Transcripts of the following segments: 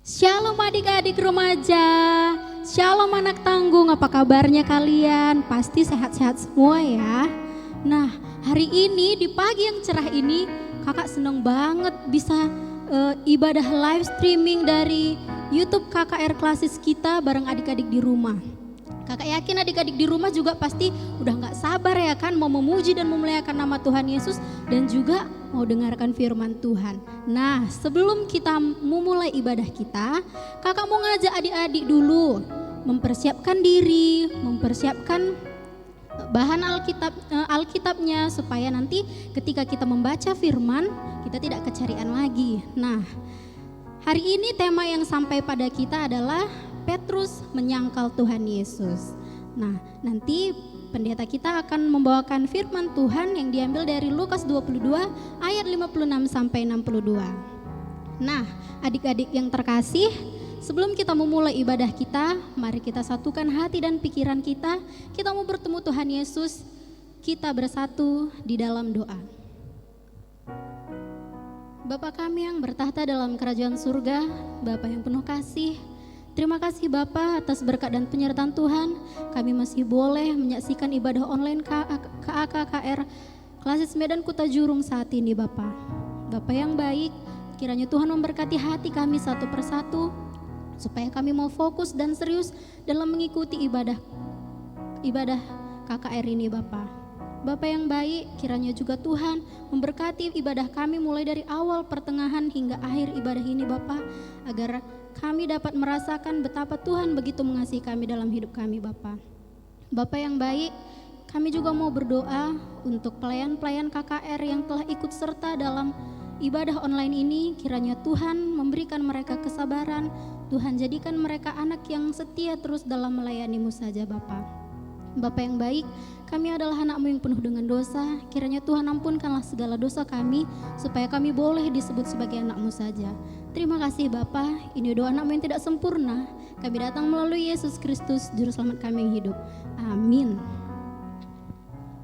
Shalom adik-adik remaja, shalom anak tanggung, apa kabarnya kalian? Pasti sehat-sehat semua ya. Nah, hari ini di pagi yang cerah ini kakak seneng banget bisa ibadah live streaming dari YouTube KKR Klasis kita bareng adik-adik di rumah. Kakak yakin adik-adik di rumah juga pasti udah gak sabar ya kan mau memuji dan memuliakan nama Tuhan Yesus dan juga mau dengarkan firman Tuhan. Nah, sebelum kita memulai ibadah kita, kakak mau ngajak adik-adik dulu mempersiapkan diri, mempersiapkan bahan Alkitabnya supaya nanti ketika kita membaca firman kita tidak kecarian lagi. Nah, hari ini tema yang sampai pada kita adalah Petrus menyangkal Tuhan Yesus. Nah, nanti pendeta kita akan membawakan firman Tuhan yang diambil dari Lukas 22 ayat 56 sampai 62. Nah, adik-adik yang terkasih, sebelum kita memulai ibadah kita, mari kita satukan hati dan pikiran kita. Kita mau bertemu Tuhan Yesus, kita bersatu di dalam doa. Bapa kami yang bertahta dalam kerajaan surga, Bapa yang penuh kasih, terima kasih Bapa atas berkat dan penyertaan Tuhan. Kami masih boleh menyaksikan ibadah online KAKR Klasis Medan Kuta Jurung saat ini Bapa. Bapa yang baik, kiranya Tuhan memberkati hati kami satu persatu, supaya kami mau fokus dan serius dalam mengikuti ibadah KKR ini Bapa. Bapa yang baik, kiranya juga Tuhan memberkati ibadah kami mulai dari awal, pertengahan hingga akhir ibadah ini Bapa, agar kami dapat merasakan betapa Tuhan begitu mengasihi kami dalam hidup kami Bapa. Bapa yang baik, kami juga mau berdoa untuk pelayan-pelayan KKR yang telah ikut serta dalam ibadah online ini. Kiranya Tuhan memberikan mereka kesabaran, Tuhan jadikan mereka anak yang setia terus dalam melayani-Mu saja Bapa. Bapa yang baik, kami adalah anak-Mu yang penuh dengan dosa. Kiranya Tuhan ampunkanlah segala dosa kami, supaya kami boleh disebut sebagai anak-Mu saja. Terima kasih Bapa, ini doa anak-Mu yang tidak sempurna. Kami datang melalui Yesus Kristus, Juru Selamat kami yang hidup. Amin.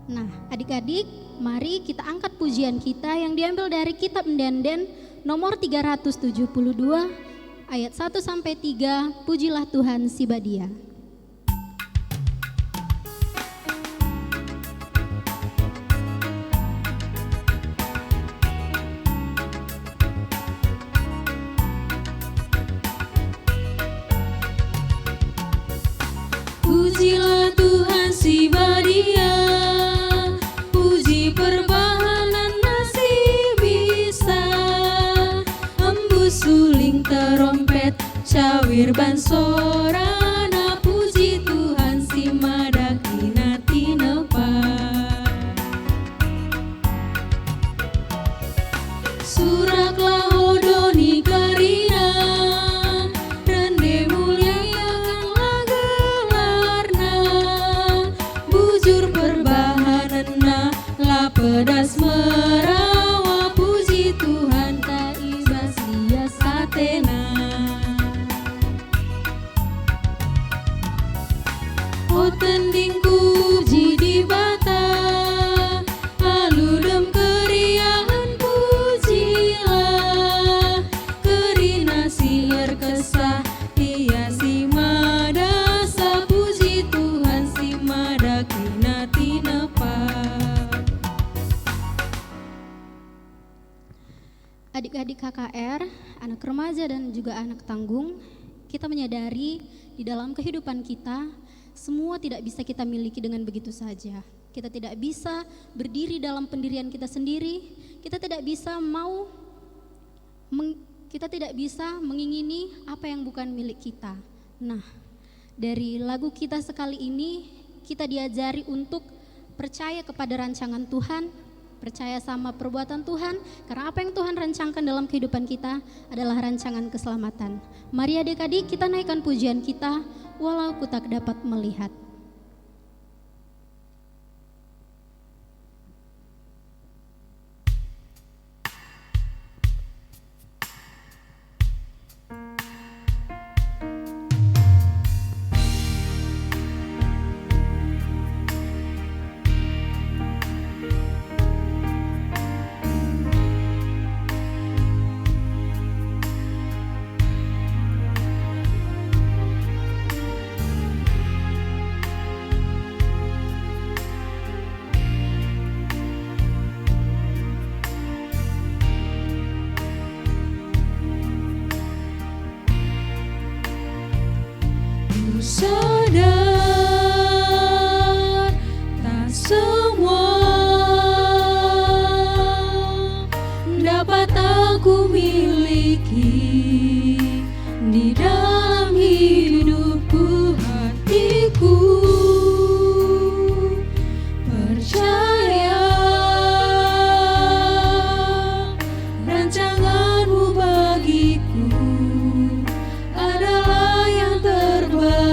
Nah, adik-adik, mari kita angkat pujian kita yang diambil dari kitab Ndenden nomor 372 ayat 1 sampai 3. Pujilah Tuhan Sibadia. Pujilah Tuhan Sibadia, puji perbahanan nasi bisa, embus suling terompet, cawir ban sorana, puji Tuhan si madakina tinepa. Suraklah hodoni karina, rende mulia akan gelarna, bujur perbahanana, la pedas merawa, puji Tuhan taibas dia satena. O tending puji di bata, aludem keriahan pujilah, kerina siler kesah, ia si madasa, puji Tuhan si madakina tinepa. Adik-adik KKR, anak remaja dan juga anak tanggung, kita menyadari di dalam kehidupan kita semua tidak bisa kita miliki dengan begitu saja. Kita tidak bisa berdiri dalam pendirian kita sendiri. Kita tidak bisa mengingini apa yang bukan milik kita. Nah, dari lagu kita sekali ini kita diajari untuk percaya kepada rancangan Tuhan, percaya sama perbuatan Tuhan, karena apa yang Tuhan rancangkan dalam kehidupan kita adalah rancangan keselamatan. Mari adik-adik kita naikkan pujian kita, walau ku tak dapat melihat. sadar tak semua dapat aku miliki di dalam hidupku, hatiku percaya rancanganmu bagiku adalah yang terbaik.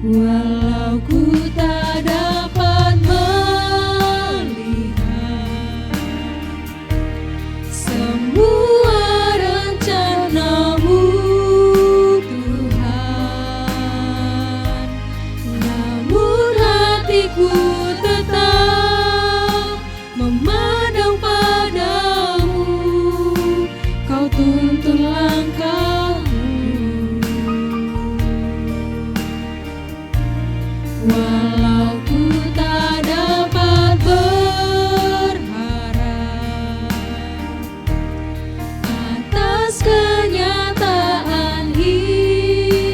Walau ku tak dapat melihat semua rencanamu Tuhan, namun hatiku tetap memandang padamu. Kau tuntun langkahku, walau ku tak dapat berharap atas kenyataan hidupku,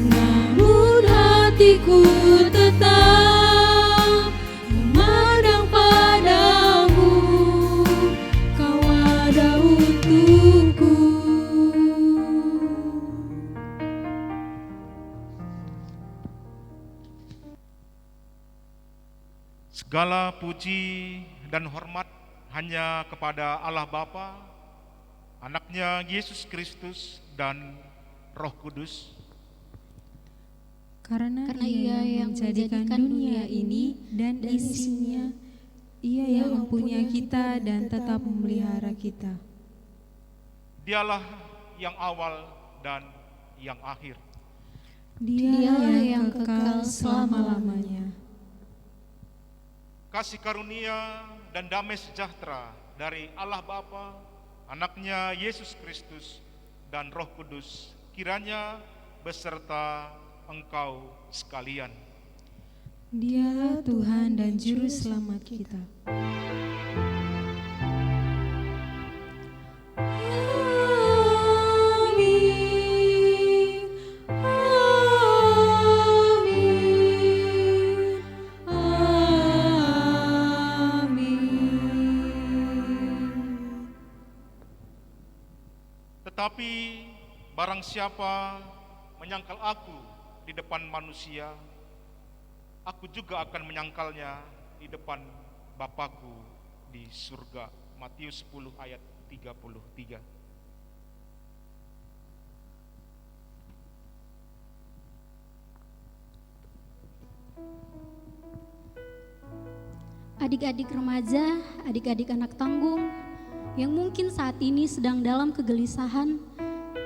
namun hatiku tetap memandang padamu. Kau ada untukku. Segala puji dan hormat hanya kepada Allah Bapa, Anaknya Yesus Kristus dan Roh Kudus. Karena Karena Ia yang menjadikan dunia ini dan isinya, Ia yang mempunyai kita dan tetap memelihara kita. Dialah yang awal dan yang akhir. Dialah yang kekal selama-lamanya. Kasih karunia dan damai sejahtera dari Allah Bapa, Anaknya Yesus Kristus dan Roh Kudus kiranya beserta engkau sekalian. Dialah Tuhan dan Juru Selamat kita. Amin. Amin. Amin. Tetapi barang siapa menyangkal aku di depan manusia, aku juga akan menyangkalnya di depan Bapakku di surga. Matius 10 ayat 33. Adik-adik remaja, adik-adik anak tanggung, yang mungkin saat ini sedang dalam kegelisahan,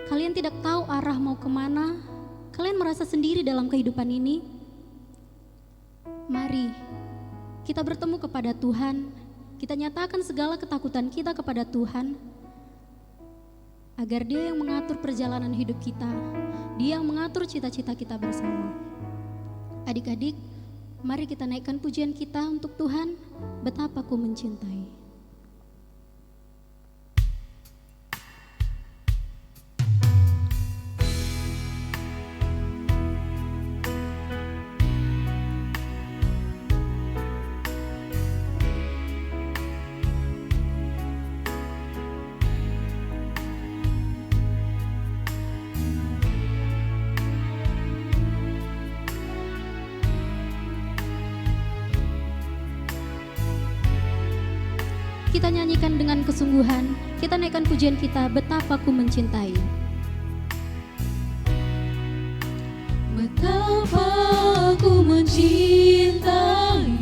kalian tidak tahu arah mau kemana, kalian merasa sendiri dalam kehidupan ini. Mari kita bertemu kepada Tuhan, kita nyatakan segala ketakutan kita kepada Tuhan, agar Dia yang mengatur perjalanan hidup kita, Dia yang mengatur cita-cita kita bersama. Adik-adik, mari kita naikkan pujian kita untuk Tuhan, betapa ku mencintai. Kita nyanyikan dengan kesungguhan, kita naikkan pujian kita, betapa ku mencintai. Betapa ku mencintai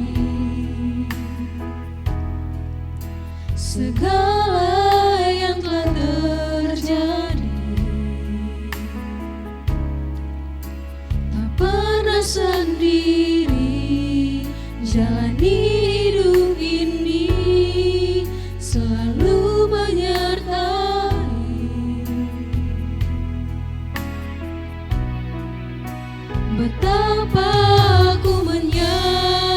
segala yang telah terjadi, tak pernah sendiri jalani hidup ini, selalu menyertai. Betapa ku menyadari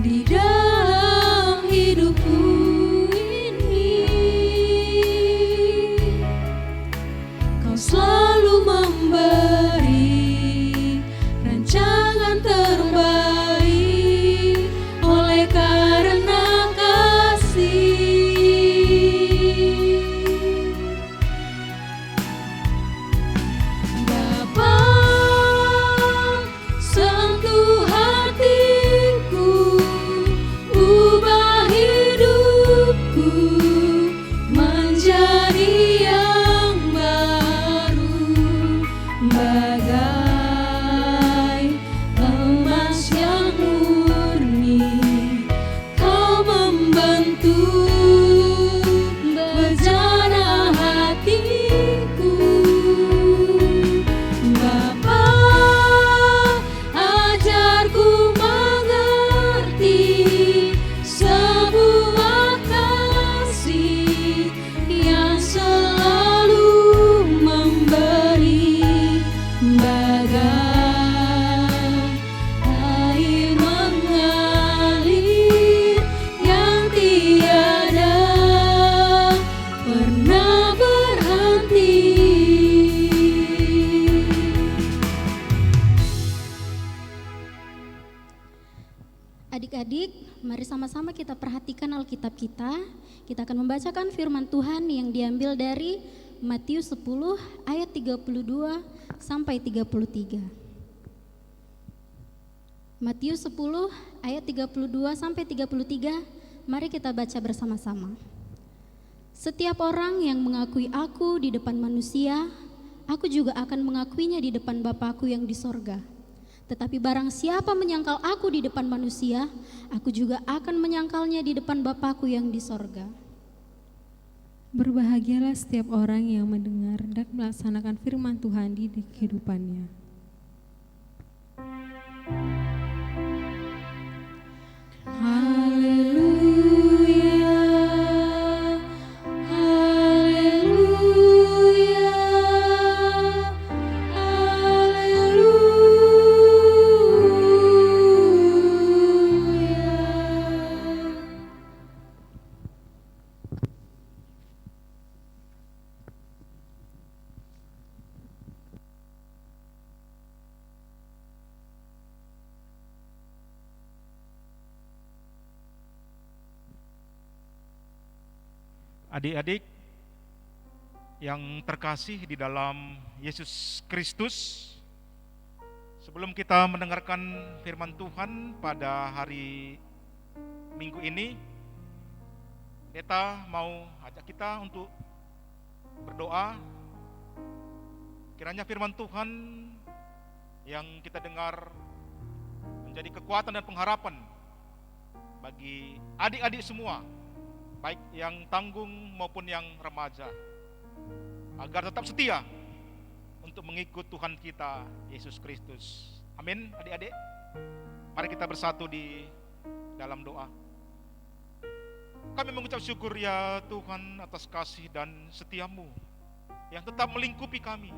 Dia Adik-adik, mari sama-sama kita perhatikan Alkitab kita. Kita akan membacakan firman Tuhan yang diambil dari Matius 10 ayat 32 sampai 33. Matius 10 ayat 32 sampai 33, mari kita baca bersama-sama. Setiap orang yang mengakui aku di depan manusia, aku juga akan mengakuinya di depan Bapa-Ku yang di sorga. Tetapi barang siapa menyangkal aku di depan manusia, aku juga akan menyangkalnya di depan Bapa-Ku yang di sorga. Berbahagialah setiap orang yang mendengar dan melaksanakan firman Tuhan di kehidupannya. Haleluya, haleluya, haleluya. Adik-adik yang terkasih di dalam Yesus Kristus, sebelum kita mendengarkan firman Tuhan pada hari Minggu ini, Pendeta mau ajak kita untuk berdoa. Kiranya firman Tuhan yang kita dengar menjadi kekuatan dan pengharapan bagi adik-adik semua, baik yang tanggung maupun yang remaja, agar tetap setia untuk mengikut Tuhan kita Yesus Kristus. Amin. Adik-adik, mari kita bersatu di dalam doa. Kami mengucap syukur ya Tuhan atas kasih dan setia-Mu yang tetap melingkupi kami,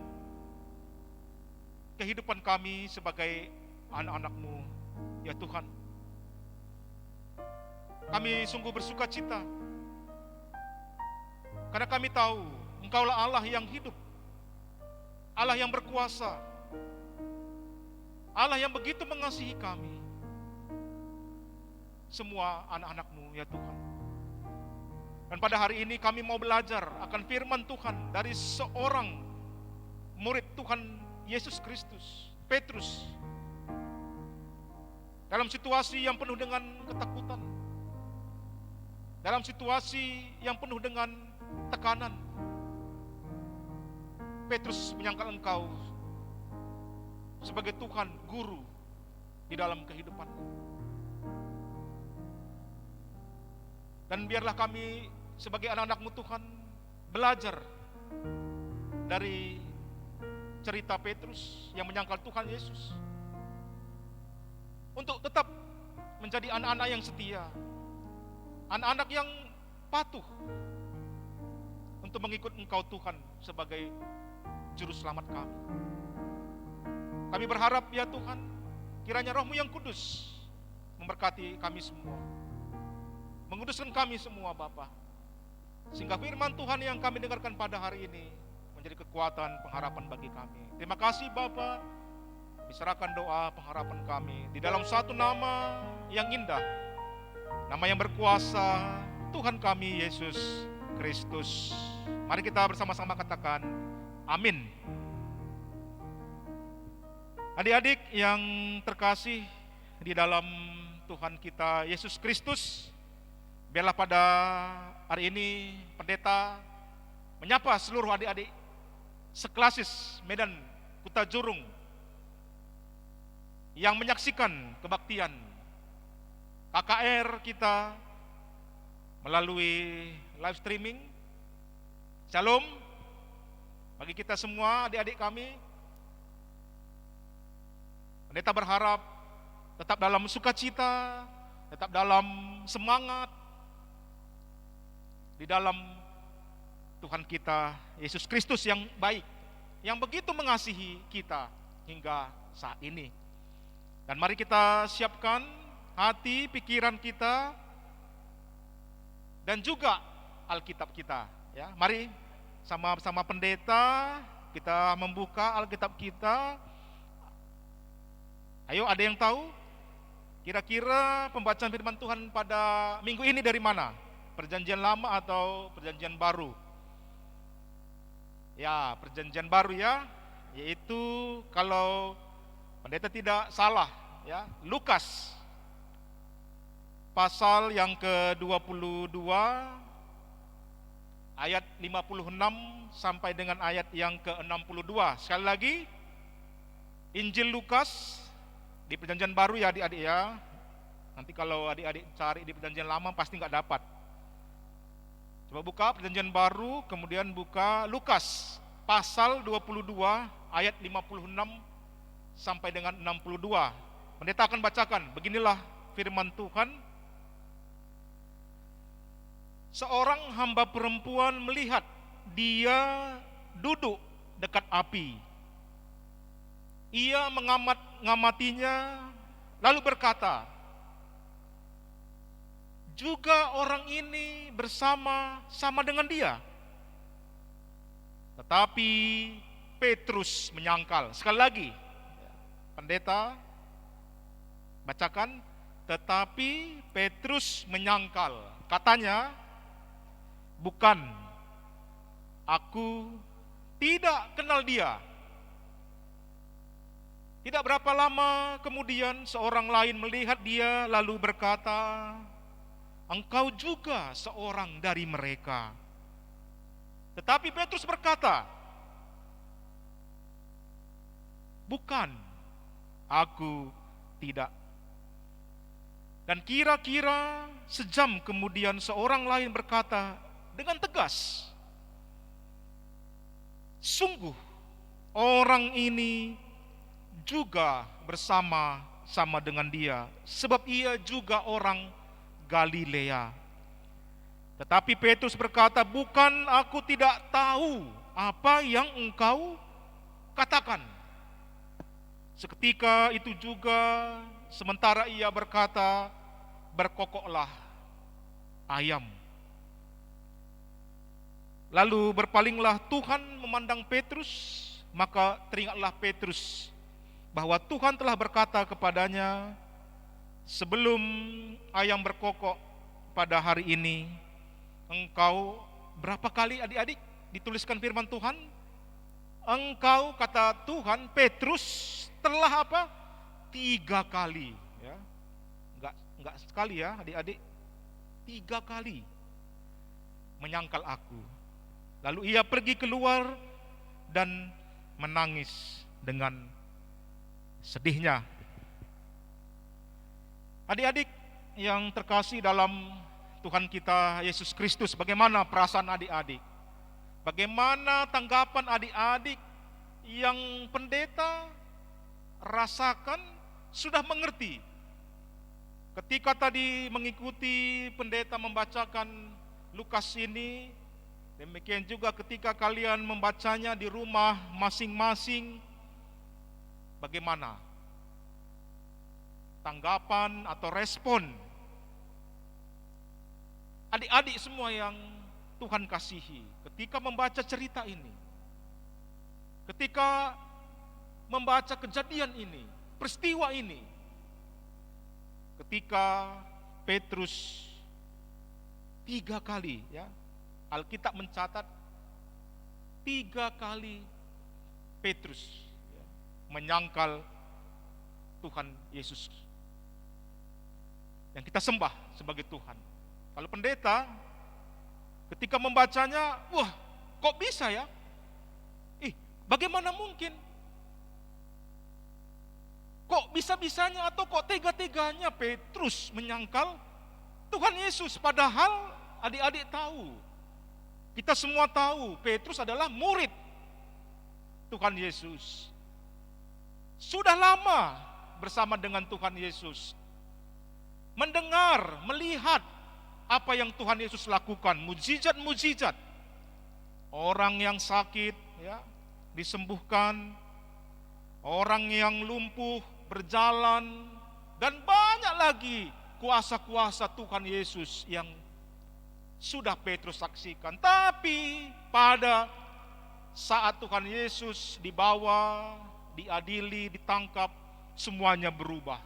kehidupan kami sebagai anak-anak-Mu ya Tuhan. Kami sungguh bersuka cita karena kami tahu Engkaulah Allah yang hidup, Allah yang berkuasa, Allah yang begitu mengasihi kami, semua anak-anak-Mu ya Tuhan. Dan pada hari ini kami mau belajar akan firman Tuhan dari seorang murid Tuhan Yesus Kristus, Petrus. Dalam situasi yang penuh dengan ketakutan, dalam situasi yang penuh dengan tekanan, Petrus menyangkal Engkau sebagai Tuhan, Guru di dalam kehidupan. Dan biarlah kami sebagai anak-anak-Mu Tuhan belajar dari cerita Petrus yang menyangkal Tuhan Yesus, untuk tetap menjadi anak-anak yang setia, anak-anak yang patuh untuk mengikut Engkau Tuhan sebagai Juru Selamat kami. Kami berharap ya Tuhan, kiranya Roh-Mu yang kudus memberkati kami semua, menguduskan kami semua Bapa, sehingga firman Tuhan yang kami dengarkan pada hari ini menjadi kekuatan pengharapan bagi kami. Terima kasih Bapa, diserahkan doa pengharapan kami di dalam satu nama yang indah, nama yang berkuasa, Tuhan kami Yesus Kristus. Mari kita bersama-sama katakan amin. Adik-adik yang terkasih di dalam Tuhan kita Yesus Kristus, biarlah pada hari ini pendeta menyapa seluruh adik-adik seklasis Medan Kuta Jurung yang menyaksikan kebaktian KKR kita melalui live streaming. Shalom bagi kita semua adik-adik kami. Pendeta berharap tetap dalam sukacita, tetap dalam semangat di dalam Tuhan kita Yesus Kristus yang baik, yang begitu mengasihi kita hingga saat ini. Dan mari kita siapkan hati, pikiran kita, dan juga Alkitab kita. Ya, mari sama-sama pendeta kita membuka Alkitab kita. Ayo, ada yang tahu Kira-kira pembacaan firman Tuhan pada minggu ini dari mana? Perjanjian Lama atau Perjanjian Baru? Ya, Perjanjian Baru ya, yaitu kalau pendeta tidak salah ya, Lukas pasal yang ke-22 ayat 56 sampai dengan ayat yang ke-62. Sekali lagi, Injil Lukas di Perjanjian Baru ya adik-adik ya. Nanti kalau adik-adik cari di Perjanjian Lama pasti nggak dapat. Coba buka Perjanjian Baru, kemudian buka Lukas pasal 22 ayat 56 sampai dengan 62. Pendeta akan bacakan, beginilah firman Tuhan. Seorang hamba perempuan melihat dia duduk dekat api. Ia mengamatinya lalu berkata, juga orang ini bersama-sama dengan dia. Tetapi Petrus menyangkal. Sekali lagi, pendeta bacakan, tetapi Petrus menyangkal. Katanya, bukan, aku tidak kenal dia. Tidak berapa lama kemudian seorang lain melihat dia lalu berkata, engkau juga seorang dari mereka. Tetapi Petrus berkata, bukan, aku tidak. Dan kira-kira sejam kemudian seorang lain berkata dengan tegas, sungguh orang ini juga bersama-sama dengan dia, sebab ia juga orang Galilea. Tetapi Petrus berkata, bukan, aku tidak tahu apa yang engkau katakan. Seketika itu juga, sementara ia berkata, berkokoklah ayam. Lalu berpalinglah Tuhan memandang Petrus, maka teringatlah Petrus bahwa Tuhan telah berkata kepadanya, sebelum ayam berkokok pada hari ini, engkau berapa kali adik-adik dituliskan firman Tuhan? Engkau, kata Tuhan, Petrus telah apa? 3 kali ya. Enggak sekali ya adik-adik, 3 kali menyangkal aku. Lalu ia pergi keluar dan menangis dengan sedihnya. Adik-adik yang terkasih dalam Tuhan kita Yesus Kristus, bagaimana perasaan adik-adik? Bagaimana tanggapan adik-adik yang pendeta rasakan sudah mengerti? Ketika tadi mengikuti pendeta membacakan Lukas ini, demikian juga ketika kalian membacanya di rumah masing-masing, bagaimana tanggapan atau respon adik-adik semua yang Tuhan kasihi ketika membaca cerita ini, ketika membaca kejadian ini, peristiwa ini, ketika Petrus 3 kali ya, Alkitab mencatat 3 kali Petrus menyangkal Tuhan Yesus yang kita sembah sebagai Tuhan. Kalau pendeta ketika membacanya, wah, kok bisa ya? Bagaimana mungkin? Kok bisa-bisanya atau kok tega-teganya Petrus menyangkal Tuhan Yesus? Padahal adik-adik tahu, kita semua tahu Petrus adalah murid Tuhan Yesus. Sudah lama bersama dengan Tuhan Yesus, mendengar, melihat apa yang Tuhan Yesus lakukan, mujizat-mujizat. Orang yang sakit ya disembuhkan, orang yang lumpuh berjalan, dan banyak lagi kuasa-kuasa Tuhan Yesus yang sudah Petrus saksikan. Tapi pada saat Tuhan Yesus dibawa, diadili, ditangkap, semuanya berubah.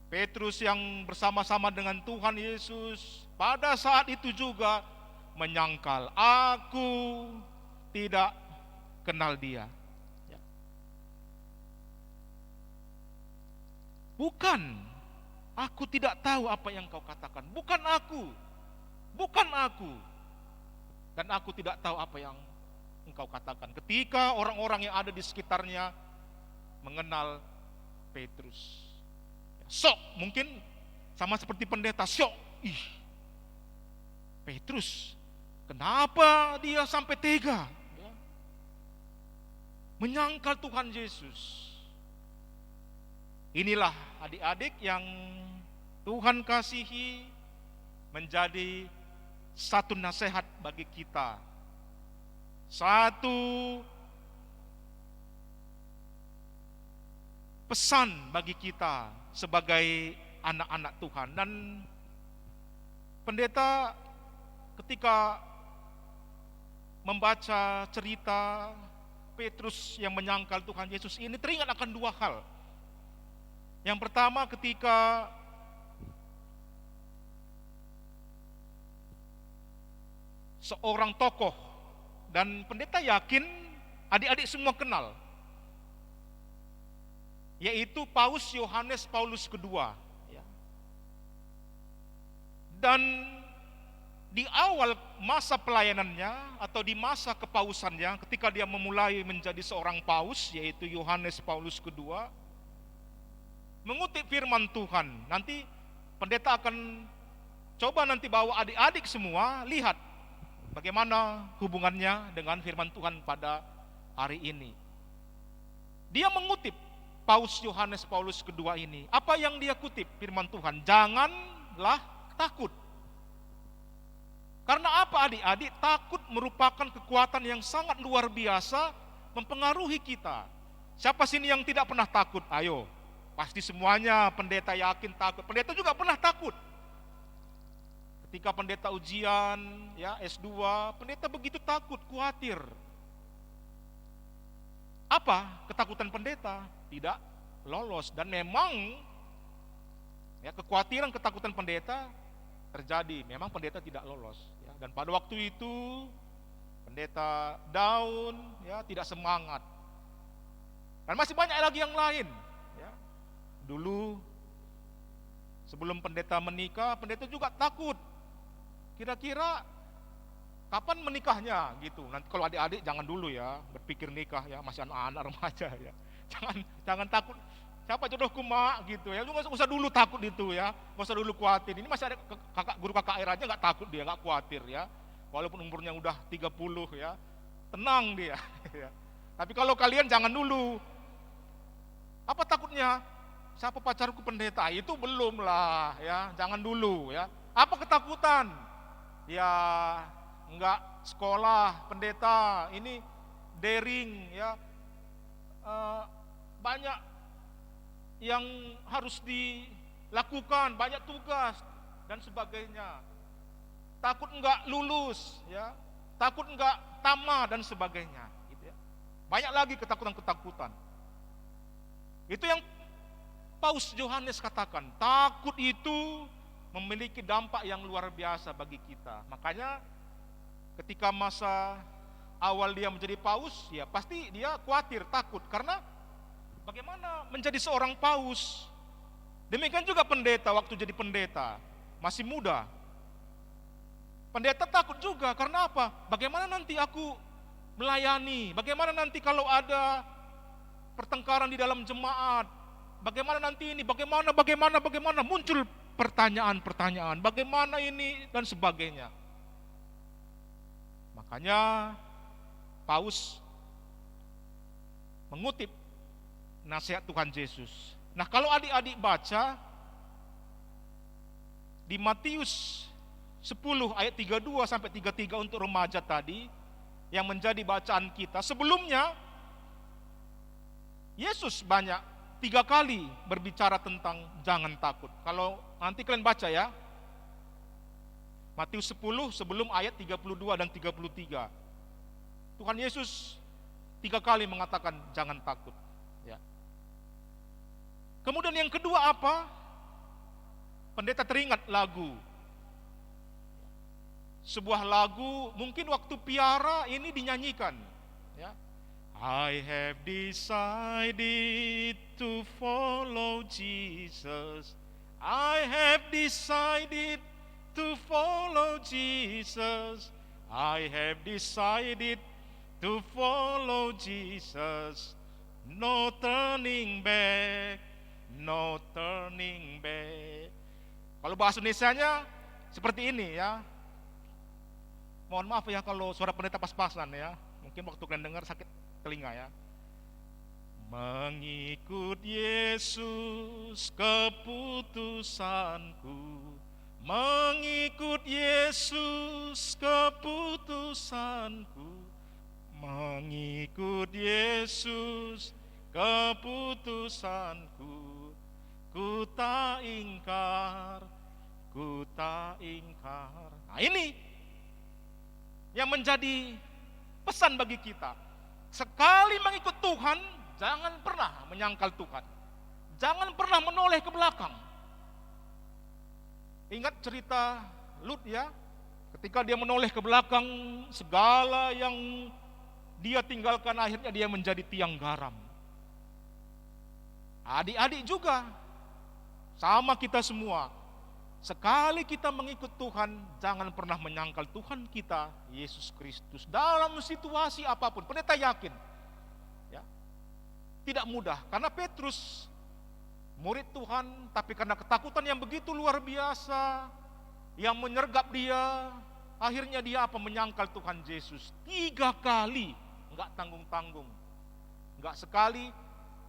Petrus yang bersama-sama dengan Tuhan Yesus pada saat itu juga menyangkal, aku tidak kenal dia. Ya. Bukan, aku tidak tahu apa yang kau katakan. Bukan aku. Dan aku tidak tahu apa yang engkau katakan. Ketika orang-orang yang ada di sekitarnya mengenal Petrus. Sok, mungkin sama seperti pendeta, sok. Petrus, kenapa dia sampai tega? Ya. Menyangkal Tuhan Yesus. Inilah adik-adik yang Tuhan kasihi, menjadi satu nasihat bagi kita. Satu pesan bagi kita sebagai anak-anak Tuhan. Dan pendeta ketika membaca cerita Petrus yang menyangkal Tuhan Yesus ini teringat akan dua hal. Yang pertama, ketika seorang tokoh, dan pendeta yakin adik-adik semua kenal, yaitu Paus Yohanes Paulus kedua. Dan di awal masa pelayanannya atau di masa kepausannya, ketika dia memulai menjadi seorang paus, yaitu Yohanes Paulus kedua, mengutip firman Tuhan. Nanti pendeta akan coba nanti bawa adik-adik semua lihat bagaimana hubungannya dengan firman Tuhan pada hari ini. Dia mengutip Paus Yohanes Paulus kedua ini. Apa yang dia kutip firman Tuhan? Janganlah takut. Karena apa adik-adik? Takut merupakan kekuatan yang sangat luar biasa mempengaruhi kita. Siapa sini yang tidak pernah takut? Ayo, pasti semuanya pendeta yakin takut. Pendeta juga pernah takut. Ketika pendeta ujian, ya S2, pendeta begitu takut, khawatir. Apa ketakutan pendeta? Tidak lolos. Dan memang ya, kekhawatiran, ketakutan pendeta terjadi. Memang pendeta tidak lolos. Ya. Dan pada waktu itu pendeta down, ya, tidak semangat. Dan masih banyak lagi yang lain. Ya. Dulu sebelum pendeta menikah, pendeta juga takut. Kira-kira kapan menikahnya gitu. Nanti kalau adik-adik jangan dulu ya berpikir nikah ya, masih anak-anak remaja ya. Jangan takut. Siapa jodohku mak gitu ya. Lu nggak usah dulu takut itu ya. Nggak usah dulu khawatir. Ini masih ada guru KKR aja nggak takut dia, nggak khawatir ya. Walaupun umurnya udah 30 ya, tenang dia. Ya. Tapi kalau kalian jangan dulu. Apa takutnya? Siapa pacarku pendeta? Itu belum lah ya. Jangan dulu ya. Apa ketakutan? Ya enggak sekolah pendeta, ini daring ya, banyak yang harus dilakukan, banyak tugas dan sebagainya. Takut enggak lulus ya, takut enggak tamat dan sebagainya gitu ya. Banyak lagi ketakutan-ketakutan. Itu yang Paus Yohanes katakan, takut itu memiliki dampak yang luar biasa bagi kita. Makanya ketika masa awal dia menjadi paus, ya pasti dia khawatir, takut. Karena bagaimana menjadi seorang paus? Demikian juga pendeta waktu jadi pendeta, masih muda. Pendeta takut juga, karena apa? Bagaimana nanti aku melayani? Bagaimana nanti kalau ada pertengkaran di dalam jemaat? Bagaimana nanti ini? Bagaimana? Muncul pertanyaan-pertanyaan, bagaimana ini dan sebagainya. Makanya Paus mengutip nasihat Tuhan Yesus. Nah, kalau adik-adik baca di Matius 10 ayat 32 sampai 33 untuk remaja tadi yang menjadi bacaan kita, sebelumnya Yesus banyak 3 kali berbicara tentang jangan takut. Kalau nanti kalian baca ya, Matius 10 sebelum ayat 32 dan 33. Tuhan Yesus 3 kali mengatakan jangan takut. Ya. Kemudian yang kedua apa? pendeta teringat lagu. Sebuah lagu mungkin waktu piara ini dinyanyikan, ya. I have decided to follow Jesus. I have decided to follow Jesus. I have decided to follow Jesus. No turning back, no turning back. Kalau bahasa Indonesianya seperti ini ya. Mohon maaf ya kalau suara pendeta pas-pasan ya. Mungkin waktu kalian dengar sakit telinga ya. Mengikut Yesus keputusanku, mengikut Yesus keputusanku, mengikut Yesus keputusanku, ku tak ingkar, ku tak ingkar. Nah ini yang menjadi pesan bagi kita. Sekali mengikut Tuhan, jangan pernah menyangkal Tuhan. Jangan pernah menoleh ke belakang. Ingat cerita Lut ya, ketika dia menoleh ke belakang, segala yang dia tinggalkan akhirnya dia menjadi tiang garam. Adik-adik juga, sama kita semua. Sekali kita mengikut Tuhan, jangan pernah menyangkal Tuhan kita, Yesus Kristus. Dalam situasi apapun, pendeta yakin, ya, tidak mudah. Karena Petrus, murid Tuhan, tapi karena ketakutan yang begitu luar biasa, yang menyergap dia, akhirnya dia menyangkal Tuhan Yesus. 3 kali, enggak tanggung-tanggung. Enggak sekali,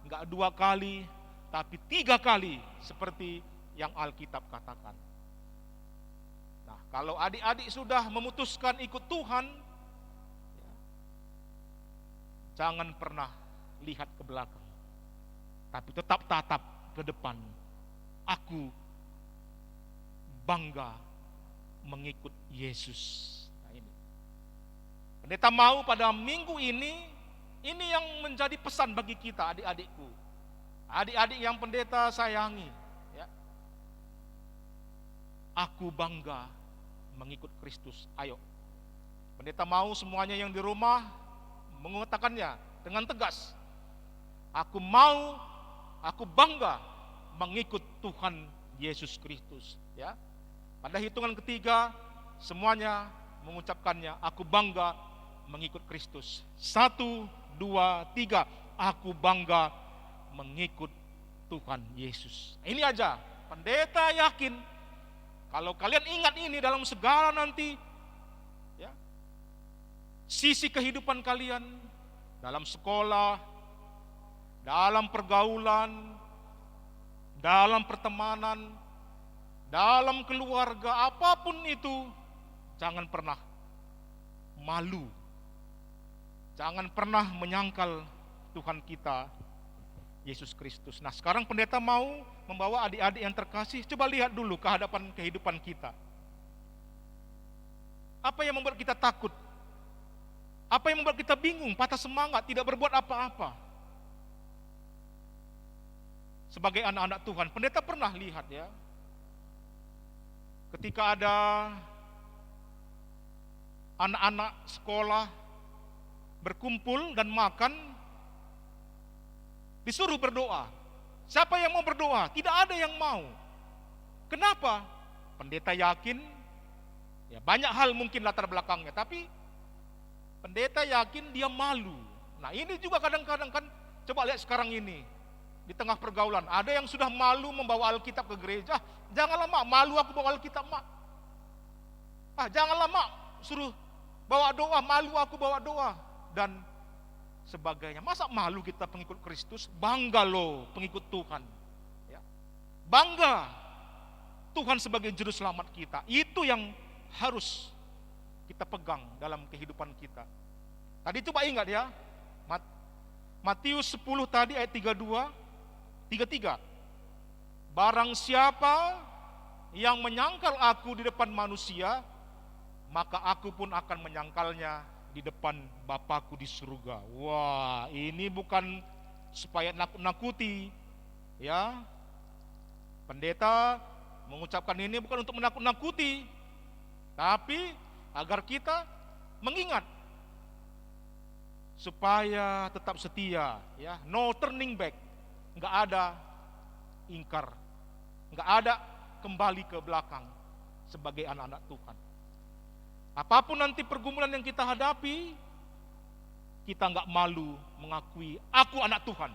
enggak 2 kali, tapi 3 kali, seperti yang Alkitab katakan. Nah, kalau adik-adik sudah memutuskan ikut Tuhan, ya, jangan pernah lihat ke belakang, tapi tetap tatap ke depan. Aku bangga mengikut Yesus. Nah ini, pendeta mau pada minggu ini yang menjadi pesan bagi kita, adik-adikku, adik-adik yang pendeta sayangi. Aku bangga mengikut Kristus. Ayo, pendeta mau semuanya yang di rumah mengatakannya dengan tegas. Aku mau, aku bangga mengikut Tuhan Yesus Kristus. Ya, pada hitungan ketiga semuanya mengucapkannya. Aku bangga mengikut Kristus. 1, 2, 3. Aku bangga mengikut Tuhan Yesus. Ini aja, pendeta yakin. Kalau kalian ingat ini dalam segala nanti, ya, sisi kehidupan kalian, dalam sekolah, dalam pergaulan, dalam pertemanan, dalam keluarga, apapun itu, jangan pernah malu, jangan pernah menyangkal Tuhan kita, Yesus Kristus. Nah sekarang pendeta mau membawa adik-adik yang terkasih, coba lihat dulu kehadapan kehidupan kita. Apa yang membuat kita takut? Apa yang membuat kita bingung, patah semangat, tidak berbuat apa-apa? Sebagai anak-anak Tuhan, pendeta pernah lihat ya, ketika ada anak-anak sekolah berkumpul dan makan, disuruh berdoa. Siapa yang mau berdoa? Tidak ada yang mau. Kenapa? Pendeta yakin, ya banyak hal mungkin latar belakangnya, tapi pendeta yakin dia malu. Nah ini juga kadang-kadang kan, coba lihat sekarang ini, di tengah pergaulan, ada yang sudah malu membawa Alkitab ke gereja. Janganlah mak, malu aku bawa Alkitab mak. Janganlah mak, suruh bawa doa, malu aku bawa doa. Dan sebagainya. Masa malu kita pengikut Kristus? Bangga loh pengikut Tuhan, ya. Bangga Tuhan sebagai juru selamat kita. Itu yang harus kita pegang dalam kehidupan kita. Tadi coba ingat ya, Matius 10 tadi ayat 33. Barang siapa yang menyangkal aku di depan manusia, maka aku pun akan menyangkalnya di depan Bapakku di surga. Wah, ini bukan supaya nakut-nakuti, ya. Pendeta Mengucapkan ini bukan untuk menakut-nakuti, tapi agar kita mengingat supaya tetap setia, ya, no turning back, nggak ada ingkar, nggak ada kembali ke belakang sebagai anak-anak Tuhan. Apapun nanti pergumulan yang kita hadapi, kita nggak malu mengakui aku anak Tuhan.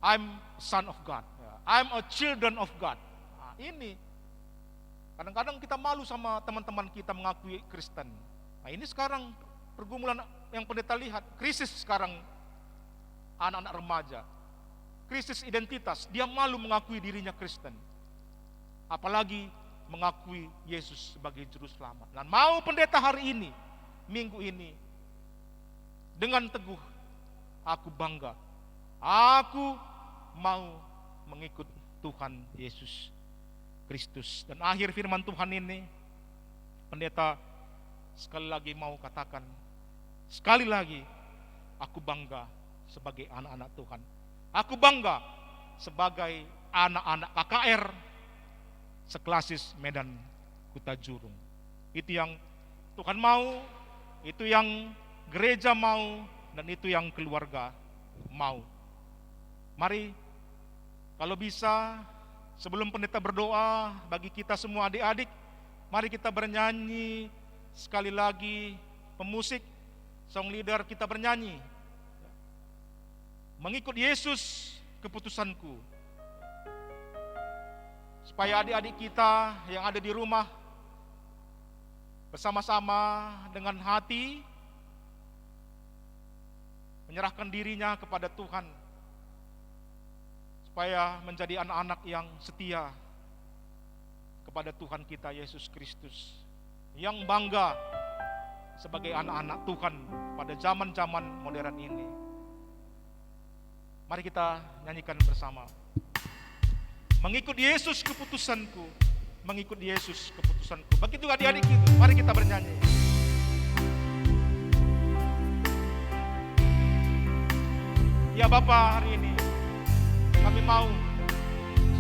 I'm son of God, I'm a children of God. Nah, ini kadang-kadang kita malu sama teman-teman kita mengakui Kristen. Nah, ini sekarang pergumulan yang pendeta lihat, krisis sekarang anak-anak remaja, krisis identitas, dia malu mengakui dirinya Kristen, apalagi mengakui Yesus sebagai juru selamat. Dan mau pendeta hari ini, minggu ini, dengan teguh, aku bangga, aku mau mengikut Tuhan Yesus Kristus. Dan akhir firman Tuhan ini, pendeta sekali lagi mau katakan, sekali lagi, aku bangga sebagai anak-anak Tuhan. Aku bangga sebagai anak-anak KKR seklasis Medan Kuta Jurung. Itu yang Tuhan mau, itu yang gereja mau, dan itu yang keluarga mau. Mari, kalau bisa, sebelum pendeta berdoa bagi kita semua adik-adik, mari kita bernyanyi sekali lagi. Pemusik, song leader, kita bernyanyi, mengikut Yesus keputusanku. Supaya adik-adik kita yang ada di rumah bersama-sama dengan hati menyerahkan dirinya kepada Tuhan, supaya menjadi anak-anak yang setia kepada Tuhan kita Yesus Kristus, yang bangga sebagai anak-anak Tuhan pada zaman-zaman modern ini. Mari kita nyanyikan bersama. Mengikut Yesus keputusanku, mengikut Yesus keputusanku. Begitu adik-adik itu, mari kita bernyanyi. Ya Bapa, hari ini kami mau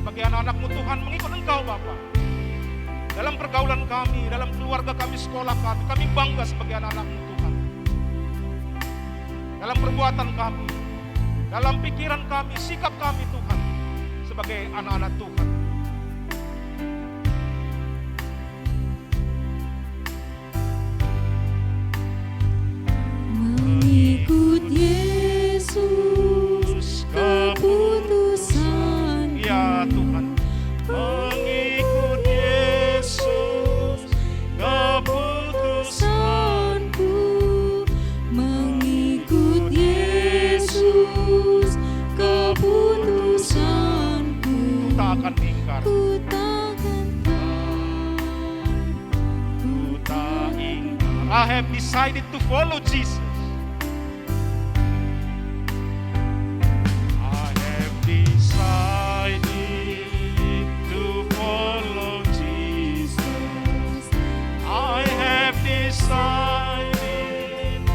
sebagai anak-anak-Mu Tuhan mengikut Engkau Bapa. Dalam pergaulan kami, dalam keluarga kami, sekolah kami bangga sebagai anak-anak-Mu Tuhan. Dalam perbuatan kami, dalam pikiran kami, sikap kami Tuhan, sebagai anak-anak Tuhan. Mengikut Yesus keputusan, Ya Tuhan, mengikut Yesus keputusanku, mengikut Yesus keputusanku, tak akan ingkar, ku takkan ku tak ingkar. I have decided to follow Jesus. I have decided to follow Jesus. I have decided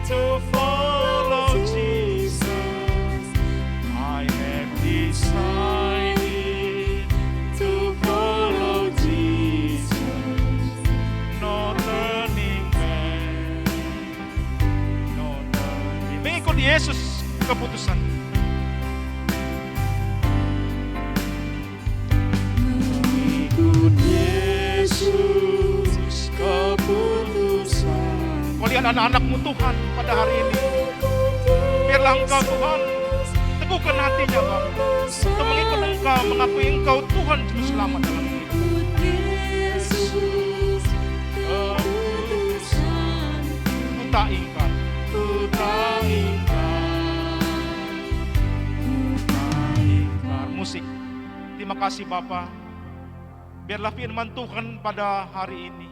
to follow Jesus. I have decided to follow Jesus. No turning back, no turning. Mengikut Yesus keputusan. mengikut Yesus keputusan. Kau lihat anak-anak-Mu Tuhan pada hari ini, biarlah Engkau Tuhan teguhkan hatinya Bapa, untuk mengikut Engkau, mengakui Engkau Tuhan Juru Selamat dalam hidup. Ku tak ingkar, ku tak ingkar, ku tak ingkar. Musik. Terima kasih Bapa. Biarlah firman Tuhan pada hari ini,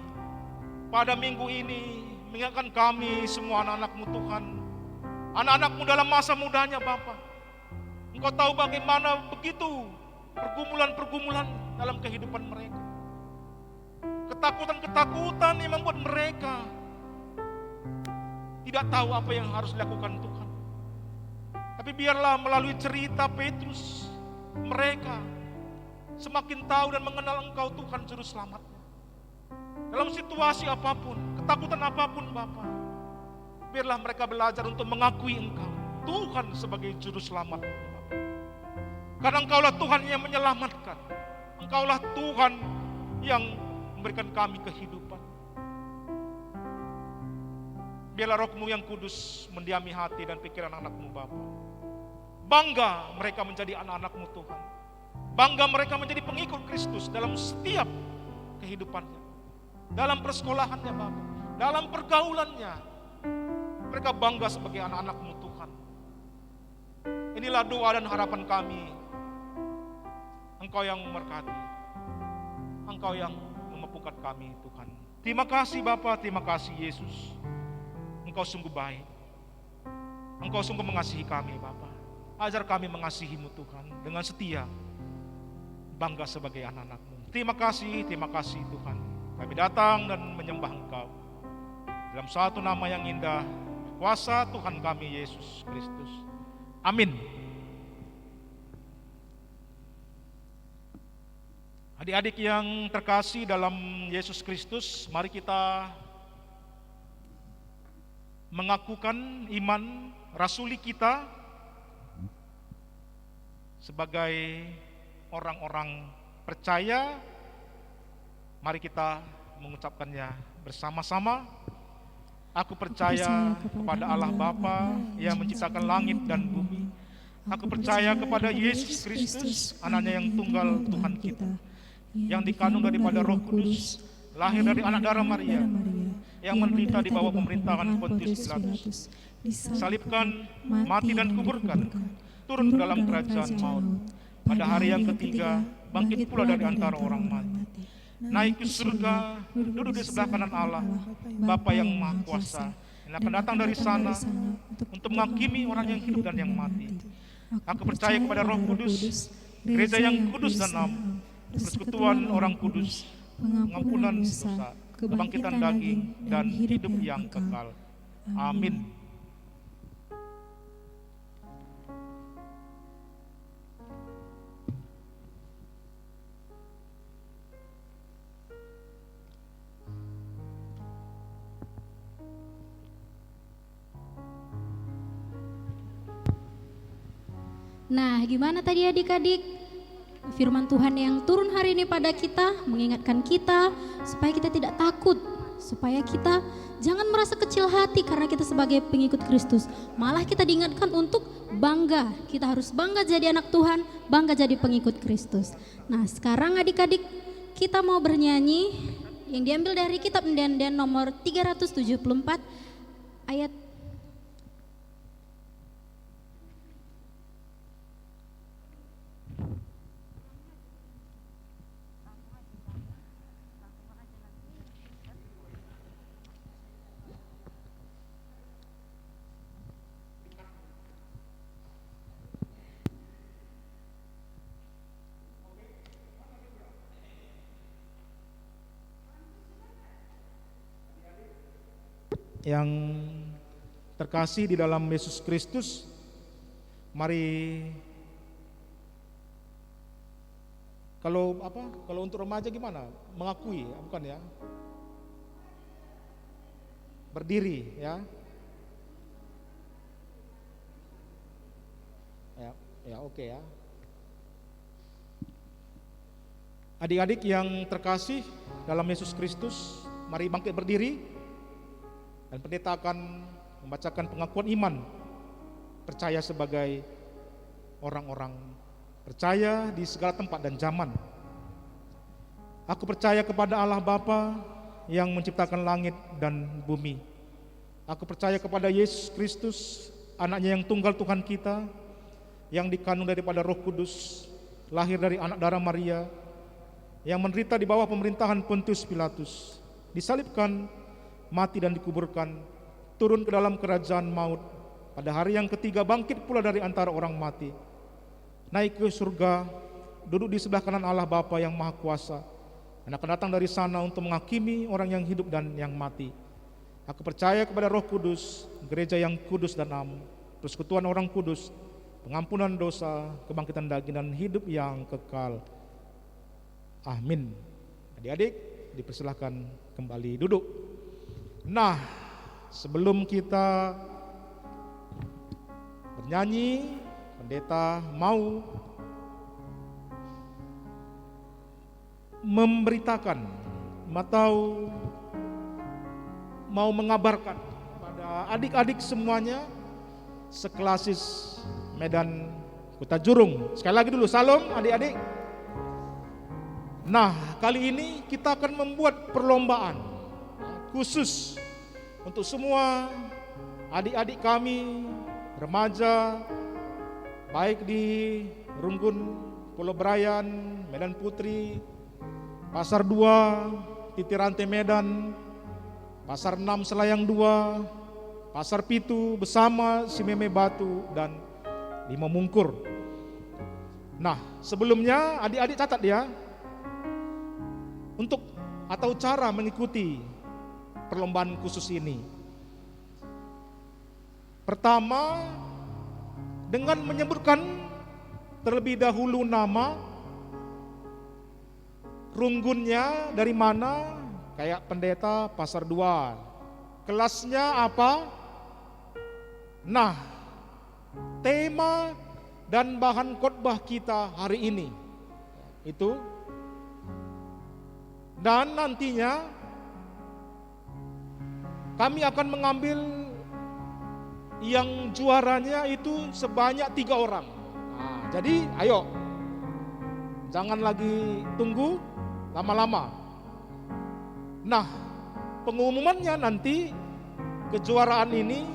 pada minggu ini, mengingatkan kami semua anak-anak-Mu Tuhan, anak-anak-Mu dalam masa mudanya Bapa. Engkau tahu bagaimana begitu pergumulan-pergumulan dalam kehidupan mereka. Ketakutan-ketakutan yang membuat mereka tidak tahu apa yang harus dilakukan Tuhan. Tapi biarlah melalui cerita Petrus, mereka semakin tahu dan mengenal Engkau Tuhan Juru Selamatnya. Dalam situasi apapun, ketakutan apapun Bapa, biarlah mereka belajar untuk mengakui Engkau Tuhan sebagai Juru Selamat. Karena Engkaulah Tuhan yang menyelamatkan. Engkaulah Tuhan yang memberikan kami kehidupan. Biarlah Roh-Mu yang kudus mendiami hati dan pikiran anak-Mu Bapa. Bangga mereka menjadi anak-anak-Mu Tuhan. Bangga mereka menjadi pengikut Kristus dalam setiap kehidupannya. Dalam persekolahannya Bapa, dalam pergaulannya. Mereka bangga sebagai anak-anak-Mu Tuhan. Inilah doa dan harapan kami. Engkau yang memberkati, Engkau yang memampukan kami Tuhan. Terima kasih Bapa, terima kasih Yesus. Engkau sungguh baik. Engkau sungguh mengasihi kami Bapa. Ajar kami mengasihi-Mu Tuhan dengan setia, bangga sebagai anak-anak-Mu. Terima kasih Tuhan. Kami datang dan menyembah Engkau dalam satu nama yang indah, kuasa Tuhan kami Yesus Kristus. Amin. Adik-adik yang terkasih dalam Yesus Kristus, mari kita mengakukan iman rasuli kita sebagai orang-orang percaya. Mari kita mengucapkannya bersama-sama. Aku percaya kepada Allah Bapa yang menciptakan langit dan bumi. Aku percaya kepada Yesus Kristus, anaknya yang tunggal Tuhan kita, yang dikandung daripada Roh Kudus, lahir dari anak darah Maria, yang menderita di bawah pemerintahan Pontius Pilatus, disalibkan, mati dan kuburkan, turun ke dalam kerajaan maut. Pada hari yang ketiga, bangkit pula dari antara orang mati, naik ke surga, duduk di sebelah kanan Allah, Bapa yang Maha Kuasa, yang akan datang dari sana untuk menghakimi orang yang hidup dan yang mati. Aku percaya kepada Roh Kudus, gereja yang kudus dan am, persekutuan orang kudus, pengampunan dosa, kebangkitan daging, dan hidup yang kekal. Amin. Nah, gimana tadi adik-adik? Firman Tuhan yang turun hari ini pada kita mengingatkan kita supaya kita tidak takut, supaya kita jangan merasa kecil hati karena kita sebagai pengikut Kristus. Malah kita diingatkan untuk bangga. Kita harus bangga jadi anak Tuhan, bangga jadi pengikut Kristus. Nah, sekarang adik-adik kita mau bernyanyi yang diambil dari kitab Ndendan nomor 374 ayat yang terkasih di dalam Yesus Kristus. Mari, kalau untuk remaja gimana? Mengakui, bukan ya? Berdiri ya. Ya, oke ya. Adik-adik yang terkasih dalam Yesus Kristus, mari bangkit berdiri. Dan pendeta akan membacakan pengakuan iman, percaya sebagai orang-orang percaya di segala tempat dan zaman. Aku percaya kepada Allah Bapa yang menciptakan langit dan bumi. Aku percaya kepada Yesus Kristus, anaknya yang tunggal Tuhan kita, yang dikandung daripada Roh Kudus, lahir dari anak darah Maria, yang menderita di bawah pemerintahan Pontius Pilatus, disalibkan, mati dan dikuburkan, turun ke dalam kerajaan maut. Pada hari yang ketiga bangkit pula dari antara orang mati, naik ke surga, duduk di sebelah kanan Allah Bapa yang Maha Kuasa, dan akan datang dari sana untuk menghakimi orang yang hidup dan yang mati. Aku percaya kepada Roh Kudus, gereja yang kudus dan am, persekutuan orang kudus, pengampunan dosa, kebangkitan daging dan hidup yang kekal. Amin. Adik-adik dipersilahkan kembali duduk. Nah, sebelum kita bernyanyi, pendeta mau memberitakan atau mau mengabarkan pada adik-adik semuanya seklasis Medan Kuta Jurung. Sekali lagi dulu, salam adik-adik. Nah, kali ini kita akan membuat perlombaan khusus untuk semua adik-adik kami, remaja, baik di Runggun, Pulau Brayan, Medan Putri, Pasar 2, Titirante Medan, Pasar 6 Selayang 2, Pasar Pitu, Besama, Simeme Batu, dan Lima Mungkur. Nah, sebelumnya adik-adik catat ya, untuk atau cara mengikuti perlombaan khusus ini. Pertama, dengan menyebutkan terlebih dahulu nama, runggunnya dari mana, kayak pendeta Pasar 2, kelasnya apa. Nah, tema dan bahan khotbah kita hari ini itu. Dan nantinya kami akan mengambil yang juaranya itu sebanyak 3 orang. Nah, jadi ayo, jangan lagi tunggu lama-lama. Nah, pengumumannya nanti kejuaraan ini,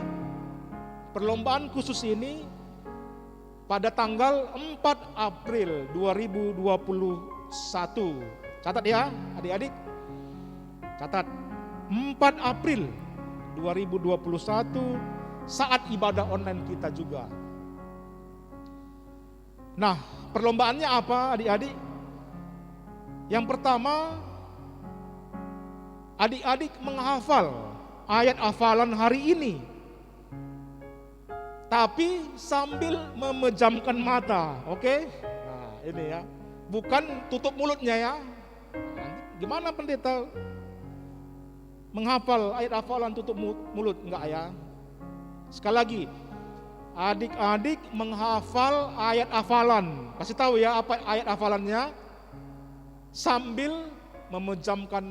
perlombaan khusus ini pada tanggal 4 April 2021. Catat ya adik-adik, catat 4 April 2021 saat ibadah online kita juga. Nah, perlombaannya apa adik-adik? Yang pertama, adik-adik menghafal ayat hafalan hari ini, tapi sambil memejamkan mata, oke? Nah, ini ya, bukan tutup mulutnya ya. Gimana pendeta menghafal ayat hafalan tutup mulut? Enggak ya. Sekali lagi, adik-adik menghafal ayat hafalan. Kasih tahu ya apa ayat hafalannya, sambil memejamkan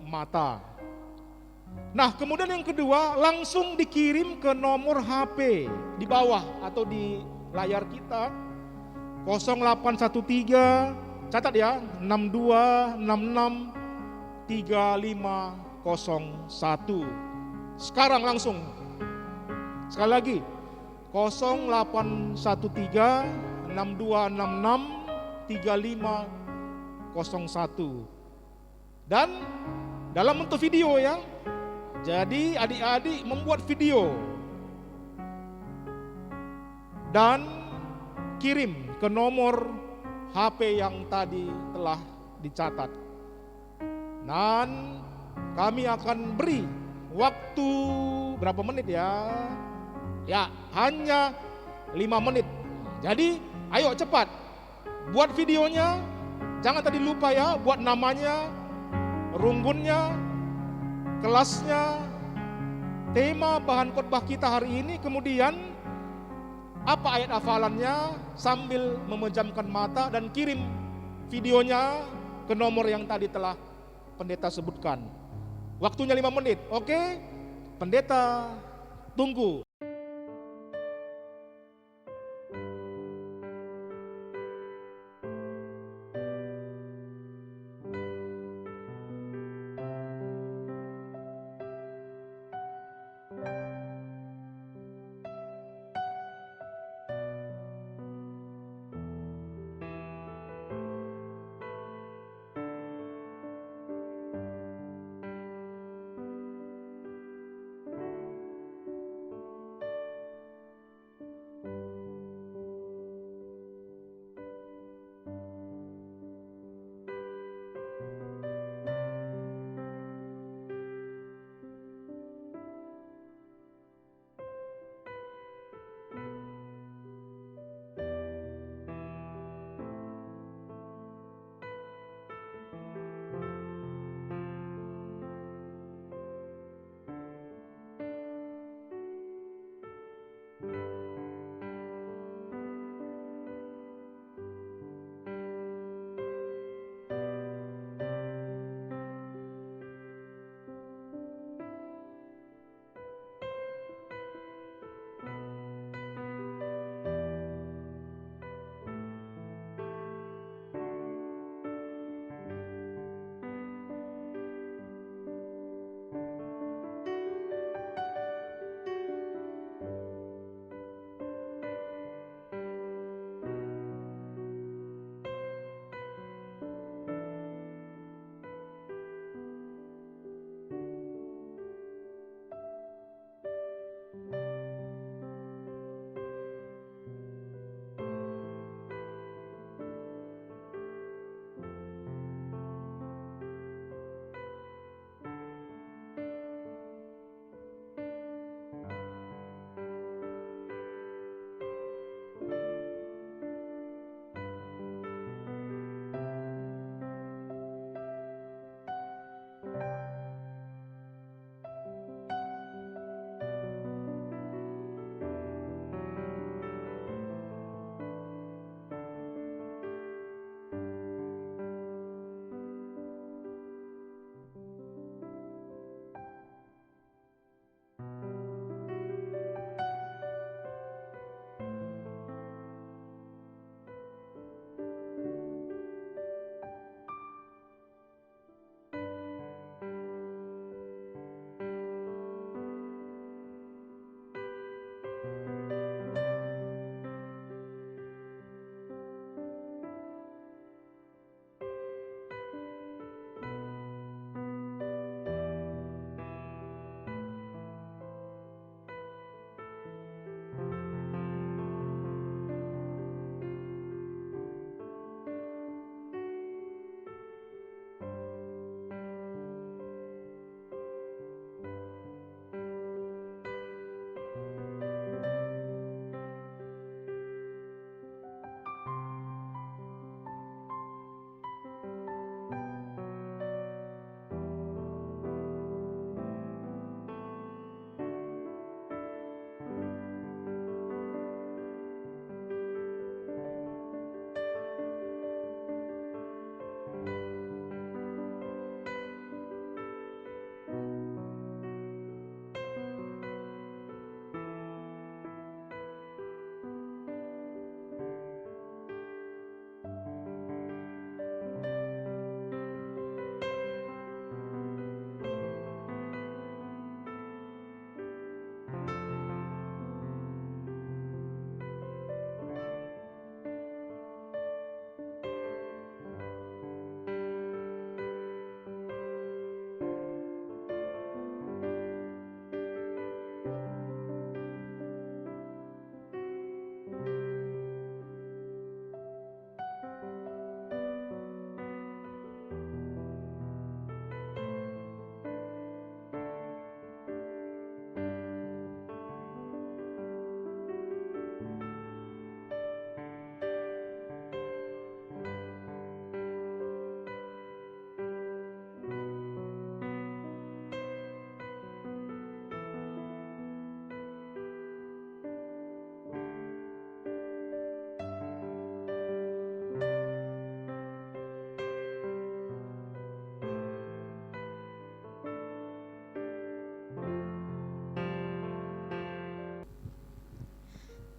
mata. Nah, kemudian yang kedua, langsung dikirim ke nomor HP di bawah atau di layar kita 0813, catat ya, 62663501. Sekarang langsung. Sekali lagi, 081362663501. Dan dalam bentuk video ya. Jadi adik-adik membuat video dan kirim ke nomor HP yang tadi telah dicatat. Dan kami akan beri waktu berapa menit ya? Ya, hanya 5 menit. Jadi ayo cepat buat videonya. Jangan tadi lupa ya, buat namanya, runggunnya, kelasnya, tema bahan khotbah kita hari ini, kemudian apa ayat hafalannya, sambil memejamkan mata, dan kirim videonya ke nomor yang tadi telah pendeta sebutkan. Waktunya 5 menit, oke? Pendeta tunggu.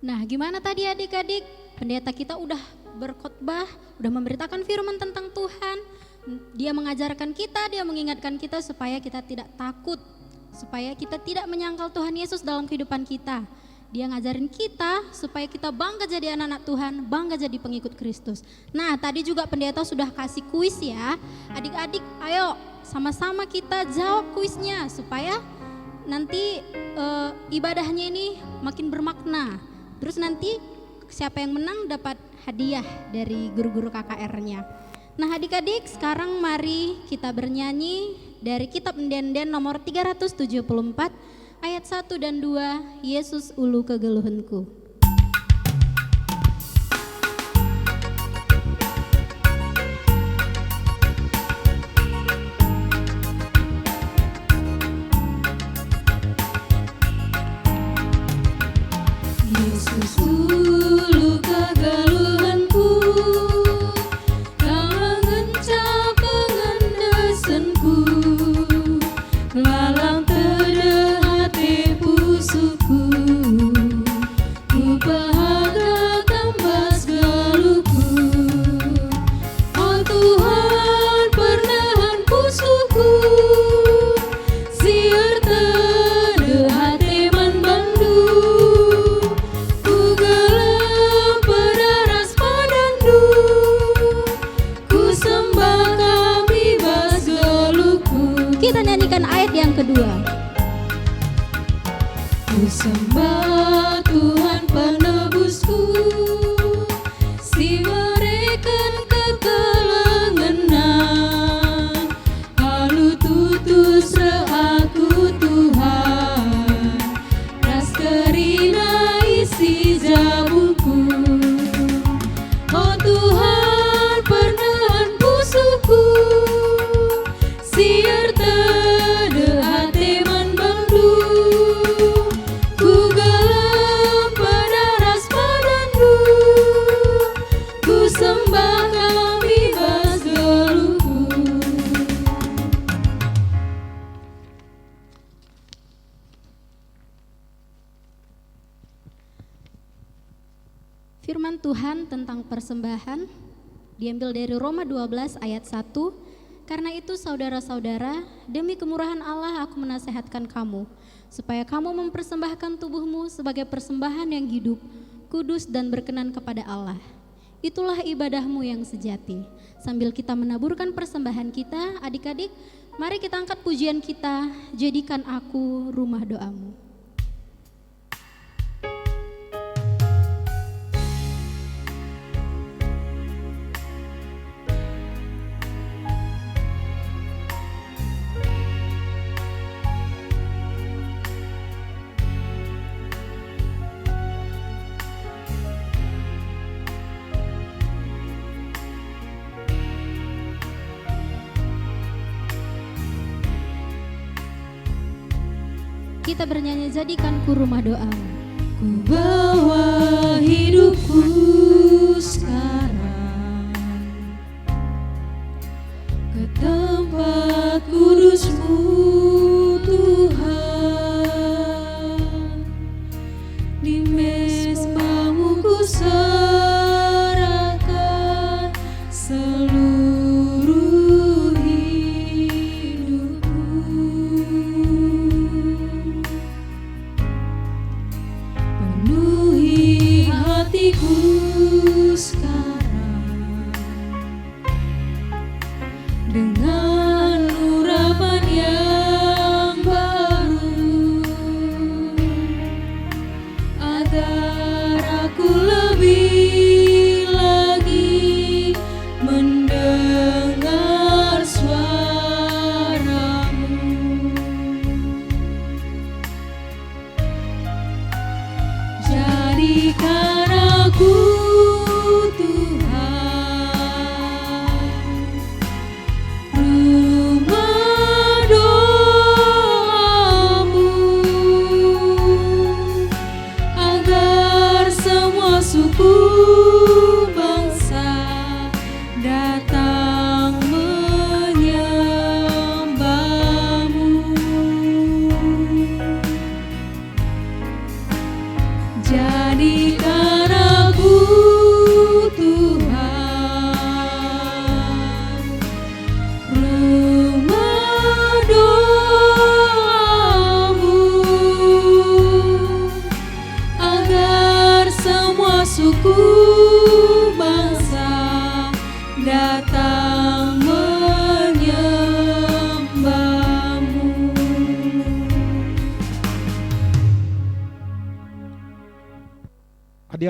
Nah, gimana tadi adik-adik? Pendeta kita udah berkhotbah, udah memberitakan firman tentang Tuhan. Dia mengajarkan kita, dia mengingatkan kita supaya kita tidak takut, supaya kita tidak menyangkal Tuhan Yesus dalam kehidupan kita. Dia ngajarin kita supaya kita bangga jadi anak-anak Tuhan, bangga jadi pengikut Kristus. Nah, tadi juga pendeta sudah kasih kuis ya. Adik-adik, ayo sama-sama kita jawab kuisnya supaya nanti ibadahnya ini makin bermakna. Terus nanti siapa yang menang dapat hadiah dari guru-guru KKR-nya. Nah, adik-adik, sekarang mari kita bernyanyi dari kitab Enden-Enden nomor 374 ayat 1 dan 2, Yesus ulu kegeluhanku. Yesus ulu kegeluhanku, Kau ngencap pengendasanku, lalang tede hati pusuku, ku bahagia kambas galuku. Oh Tuhan pernahan pusuku, siar tede hati man bandu. Kita nyanyikan ayat yang kedua. Ku sembah Tuhan penebusku, si mereken kekelengenan, halu tutus aku Tuhan, ras kerina isi jabuku. Oh Tuhan pernahan pusuku, siar tede hati man bandu, ku gelap pada ras padandu, ku sembah kami bas geluku. Firman Tuhan tentang persembahan diambil dari Roma 12 ayat 1. Karena itu saudara-saudara, demi kemurahan Allah aku menasehatkan kamu, supaya kamu mempersembahkan tubuhmu sebagai persembahan yang hidup, kudus dan berkenan kepada Allah. Itulah ibadahmu yang sejati. Sambil kita menaburkan persembahan kita, adik-adik, mari kita angkat pujian kita, jadikan aku rumah doamu. Kita bernyanyi jadikan ku rumah doamu. Ku bawa hidupku sekarang ke tempat kudus-Mu Tuhan, di mezbah-Mu ku serahkan seluruh hidupku. Penuhi hati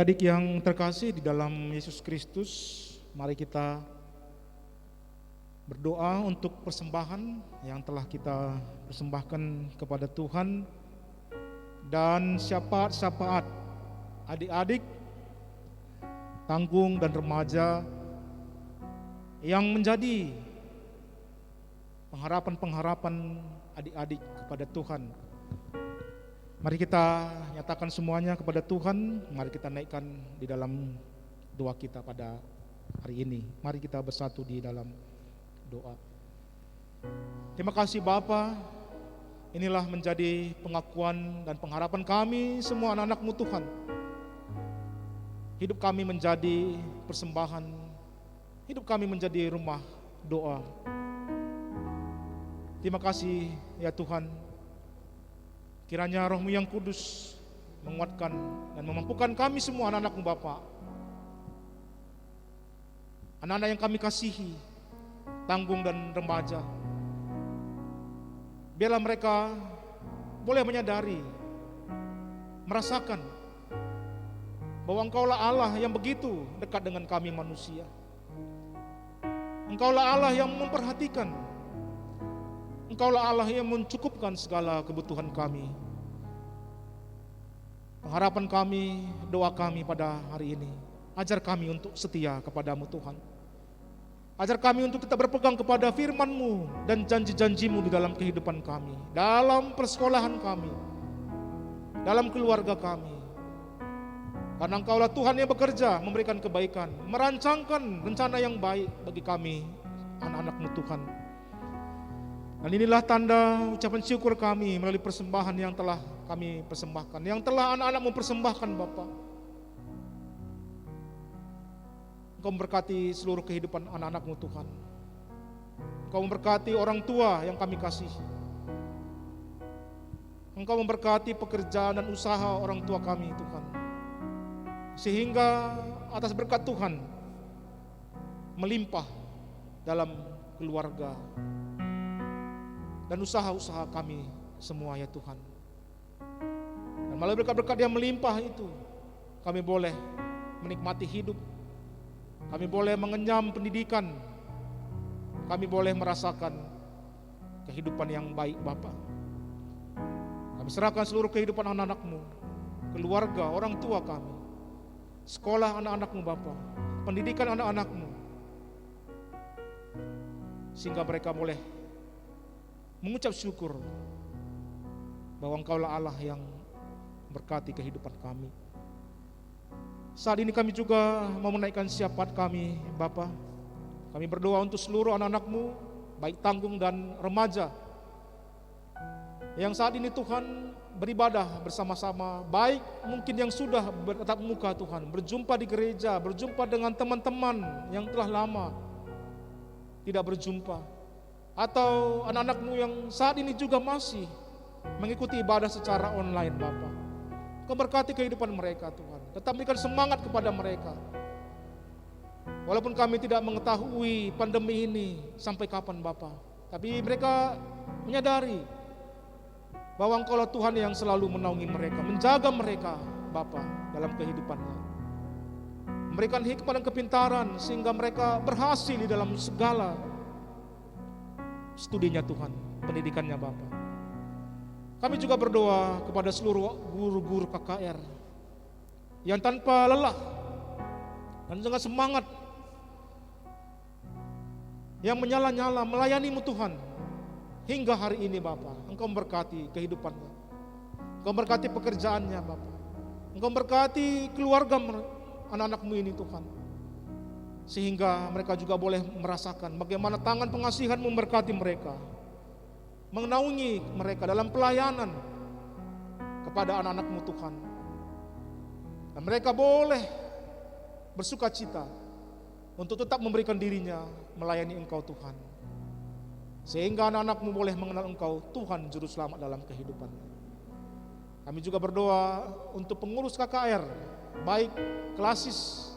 Adik-adik yang terkasih di dalam Yesus Kristus, mari kita berdoa untuk persembahan yang telah kita persembahkan kepada Tuhan, dan syafaat-syafaat adik-adik, tanggung dan remaja yang menjadi pengharapan-pengharapan adik-adik kepada Tuhan. Mari kita nyatakan semuanya kepada Tuhan. Mari kita naikkan di dalam doa kita pada hari ini. Mari kita bersatu di dalam doa. Terima kasih Bapa. Inilah menjadi pengakuan dan pengharapan kami semua anak-anak-Mu Tuhan. Hidup kami menjadi persembahan. Hidup kami menjadi rumah doa. Terima kasih ya Tuhan. Kiranya Roh-Mu yang kudus menguatkan dan memampukan kami semua anak-anak-Mu Bapa. Anak-anak yang kami kasihi, tanggung dan remaja. Biarlah mereka boleh menyadari, merasakan bahwa Engkaulah Allah yang begitu dekat dengan kami manusia. Engkaulah Allah yang memperhatikan. Engkaulah Allah yang mencukupkan segala kebutuhan kami. Pengharapan kami, doa kami pada hari ini, ajar kami untuk setia kepadamu Tuhan. Ajar kami untuk tetap berpegang kepada firman-Mu dan janji-janji-Mu di dalam kehidupan kami, dalam persekolahan kami, dalam keluarga kami. Karena Engkaulah Tuhan yang bekerja, memberikan kebaikan, merancangkan rencana yang baik bagi kami, anak-anak-Mu Tuhan. Dan inilah tanda ucapan syukur kami melalui persembahan yang telah kami persembahkan, yang telah anak-anak-Mu persembahkan Bapa. Engkau memberkati seluruh kehidupan anak-anak-Mu Tuhan. Engkau memberkati orang tua yang kami kasihi. Engkau memberkati pekerjaan dan usaha orang tua kami Tuhan. Sehingga atas berkat Tuhan melimpah dalam keluarga dan usaha-usaha kami semua ya Tuhan. Dan melalui berkat-berkat yang melimpah itu, kami boleh menikmati hidup, kami boleh mengenyam pendidikan, kami boleh merasakan kehidupan yang baik Bapa. Kami serahkan seluruh kehidupan anak-anak-Mu, keluarga, orang tua kami, sekolah anak-anak-Mu Bapa, pendidikan anak-anak-Mu, sehingga mereka boleh mengucap syukur bahwa Engkaulah Allah yang berkati kehidupan kami. Saat ini kami juga mau menaikkan syafaat kami Bapa. Kami berdoa untuk seluruh anak-anak-Mu, baik tanggung dan remaja, yang saat ini Tuhan beribadah bersama-sama, baik mungkin yang sudah bertatap muka Tuhan, berjumpa di gereja, berjumpa dengan teman-teman yang telah lama tidak berjumpa, atau anak-anak-Mu yang saat ini juga masih mengikuti ibadah secara online Bapa. Kau berkati kehidupan mereka Tuhan, tetap berikan semangat kepada mereka. Walaupun kami tidak mengetahui pandemi ini sampai kapan Bapa, tapi mereka menyadari bahwa Engkaulah Tuhan yang selalu menaungi mereka, menjaga mereka Bapa dalam kehidupannya. Memberikan hikmat dan kepintaran sehingga mereka berhasil di dalam segala studinya Tuhan, pendidikannya Bapa. Kami juga berdoa kepada seluruh guru-guru KKR yang tanpa lelah dan dengan semangat, yang menyala-nyala melayani-Mu Tuhan hingga hari ini Bapa. Engkau memberkati kehidupannya, Engkau memberkati pekerjaannya Bapa, Engkau memberkati keluarga anak-anak-Mu ini Tuhan, sehingga mereka juga boleh merasakan bagaimana tangan pengasihan memberkati mereka, menaungi mereka dalam pelayanan kepada anak-anak-Mu Tuhan. Dan mereka boleh bersuka cita untuk tetap memberikan dirinya melayani Engkau Tuhan, sehingga anak-anak-Mu boleh mengenal Engkau Tuhan Juru Selamat dalam kehidupannya. Kami juga berdoa untuk pengurus KKR, baik Klasis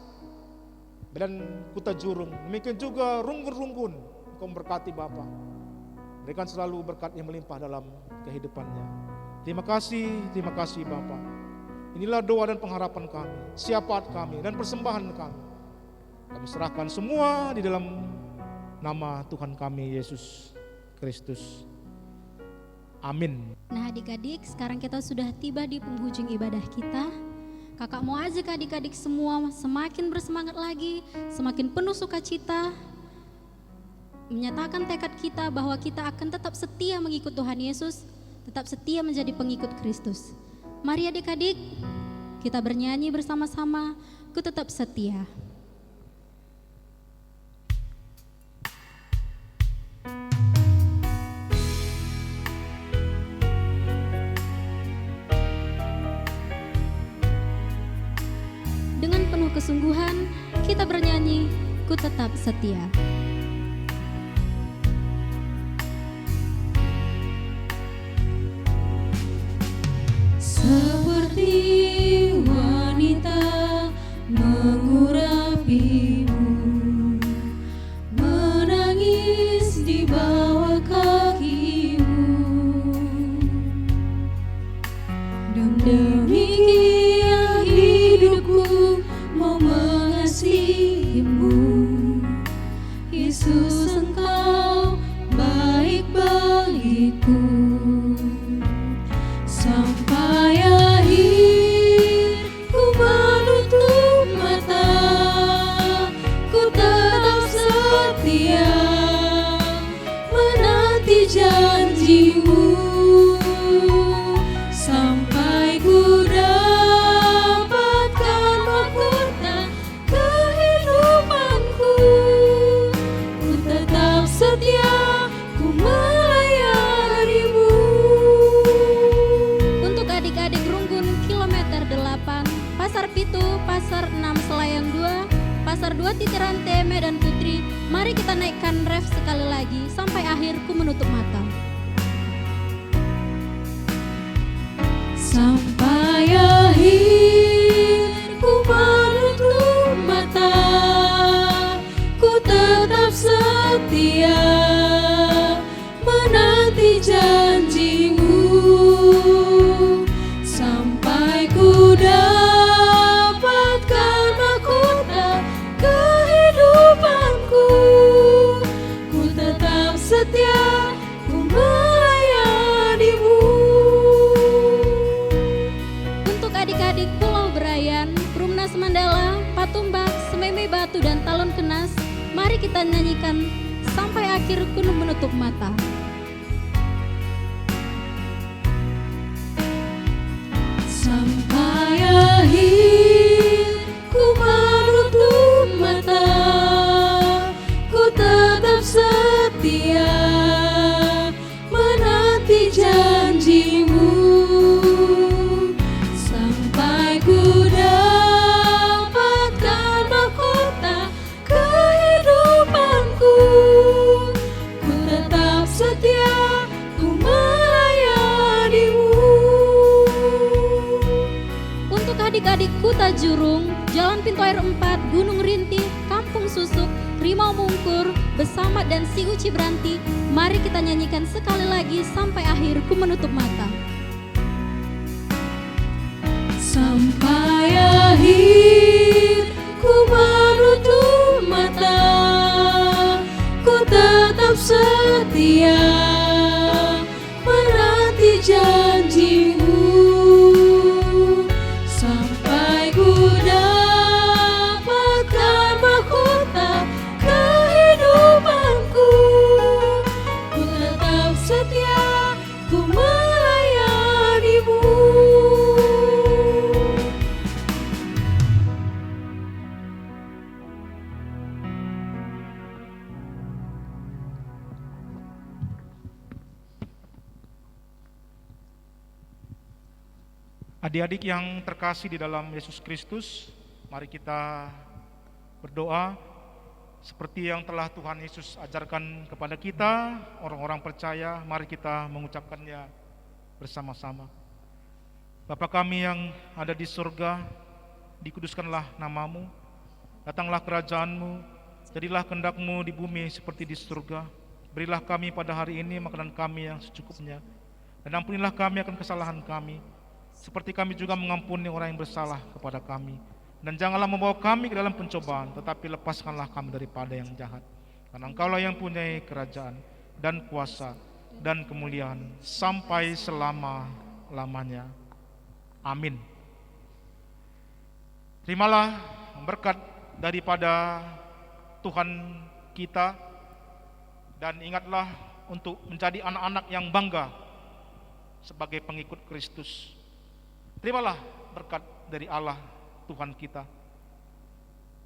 dan Kuta Jurung, demikian juga Runggun-Runggun. Engkau memberkati Bapa, berikan selalu berkat yang melimpah dalam kehidupannya. Terima kasih Bapa. Inilah doa dan pengharapan kami, syafaat kami dan persembahan kami. Kami serahkan semua di dalam nama Tuhan kami Yesus Kristus. Amin. Nah adik-adik, sekarang kita sudah tiba di penghujung ibadah kita. Kakak mau ajak adik-adik semua semakin bersemangat lagi, semakin penuh sukacita, menyatakan tekad kita bahwa kita akan tetap setia mengikut Tuhan Yesus, tetap setia menjadi pengikut Kristus. Mari adik-adik, kita bernyanyi bersama-sama, Ku Tetap Setia. Dengan penuh kesungguhan, kita bernyanyi, Ku Tetap Setia. Seperti wanita mengurapimu, menangis di bawah kakimu. Demikian hidupku mau mengasihimu, Yesus Engkau baik bagiku. Sampai akhir ku menutup mata, ku tetap setia menanti janjimu. Sampai ku dapatkan mahkota kehidupanku, ku tetap setia, ku melayanimu. Untuk adik-adik Runggun kilometer 8, Pasar Pitu, Pasar 6 Selayang 2, Pasar 2 Titirante, Medan Putri, mari kita naikkan ref sekali lagi sampai akhir ku menutup mata. Sampai akhir ku menutup mata, ku tetap setia menanti janjimu. Sampai ku dapatkan mahkota kehidupanku, ku tetap setia, ku melayanimu. Untuk adik-adik Pulau Berayan, Perumnas Mandala, Patumbak, Sememe Batu dan Talon Kenas, mari kita nyanyikan sampai akhir ku menutup mata. Sampai akhir ku menutup mata, ku tetap setia menanti janjimu. Sampai ku dapatkan mahkota kehidupanku, ku tetap setia, ku melayanimu. Untuk adik-adik Kuta Jurung, Jalan Pintu Air 4, Gunung Rinti, Kampung Susuk, Rimau Mungkur, Besamat dan Si Uci Branti, mari kita nyanyikan sekali lagi sampai akhir ku menutup mata. Sampai akhir ku menutup mata, ku tetap setia menanti janjimu. Sampai ku dapatkan mahkota kehidupanku, ku tetap setia, ku melayanimu. Adik-adik yang terkasih di dalam Yesus Kristus, mari kita berdoa seperti yang telah Tuhan Yesus ajarkan kepada kita, orang-orang percaya, mari kita mengucapkannya bersama-sama. Bapa kami yang ada di surga, dikuduskanlah namamu, datanglah kerajaanmu, jadilah kehendak-Mu di bumi seperti di surga. Berilah kami pada hari ini makanan kami yang secukupnya, dan ampunilah kami akan kesalahan kami, seperti kami juga mengampuni orang yang bersalah kepada kami. Dan janganlah membawa kami ke dalam pencobaan, tetapi lepaskanlah kami daripada yang jahat. Karena Engkaulah yang punya kerajaan dan kuasa dan kemuliaan sampai selama-lamanya. Amin. Terimalah berkat daripada Tuhan kita, dan ingatlah untuk menjadi anak-anak yang bangga sebagai pengikut Kristus. Terimalah berkat dari Allah Tuhan kita,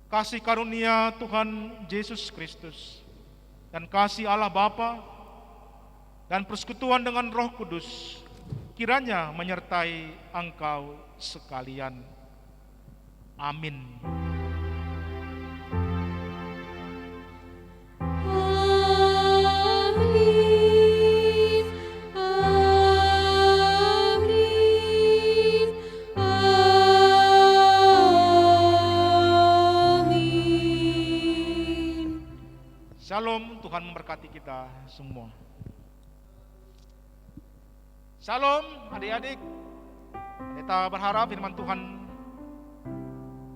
kasih karunia Tuhan Yesus Kristus, dan kasih Allah Bapa, dan persekutuan dengan Roh Kudus kiranya menyertai engkau sekalian. Amin. Shalom, Tuhan memberkati kita semua. Shalom adik-adik. Kita berharap firman Tuhan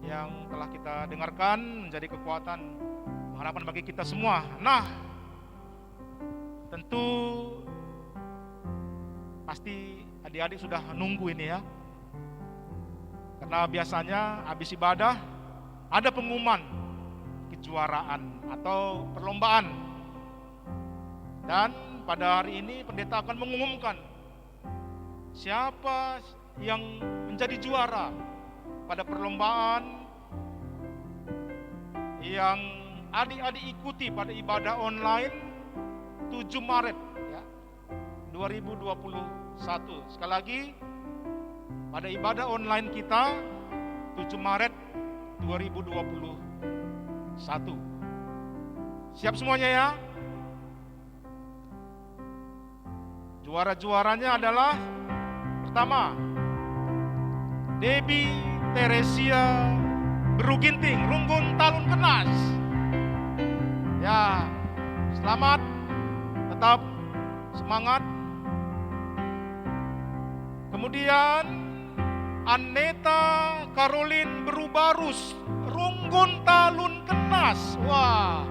yang telah kita dengarkan menjadi kekuatan, pengharapan bagi kita semua. Nah, tentu pasti adik-adik sudah nunggu ini ya. Karena biasanya habis ibadah ada pengumuman kejuaraan atau perlombaan. Dan pada hari ini pendeta akan mengumumkan siapa yang menjadi juara pada perlombaan yang adik-adik ikuti pada ibadah online 7 Maret ya, 2021. Sekali lagi, pada ibadah online kita 7 Maret 2021. Siap semuanya ya? Juara-juaranya adalah pertama, Debbie Teresia Beruginting, Runggun Talun Kenas. Ya, selamat, tetap semangat. Kemudian Aneta Caroline Berubarus, Runggun Talun Kenas. Wah,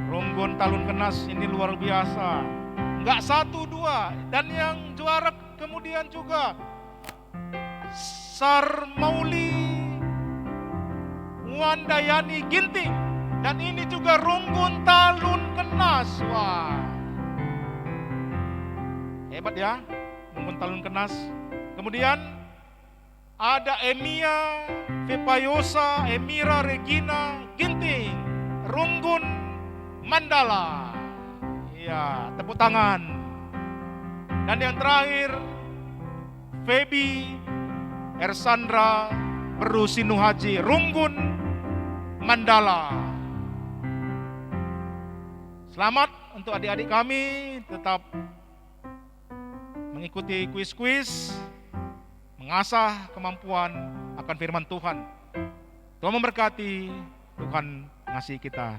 Runggun Talun Kenas ini luar biasa. Enggak 1, 2. Dan yang juara kemudian juga Sarmauli Wandayani Ginting. Dan ini juga Runggun Talun Kenas. Wah, hebat ya, Runggun Talun Kenas. Kemudian ada Emia Vepayosa Emira Regina Ginting, Runggun Mandala. Ya, tepuk tangan. Dan yang terakhir, Feby Ersandra Berusinu Haji, Runggun Mandala. Selamat untuk adik-adik kami, tetap mengikuti kuis-kuis, mengasah kemampuan akan firman Tuhan. Tuhan memberkati, Tuhan mengasihi kita.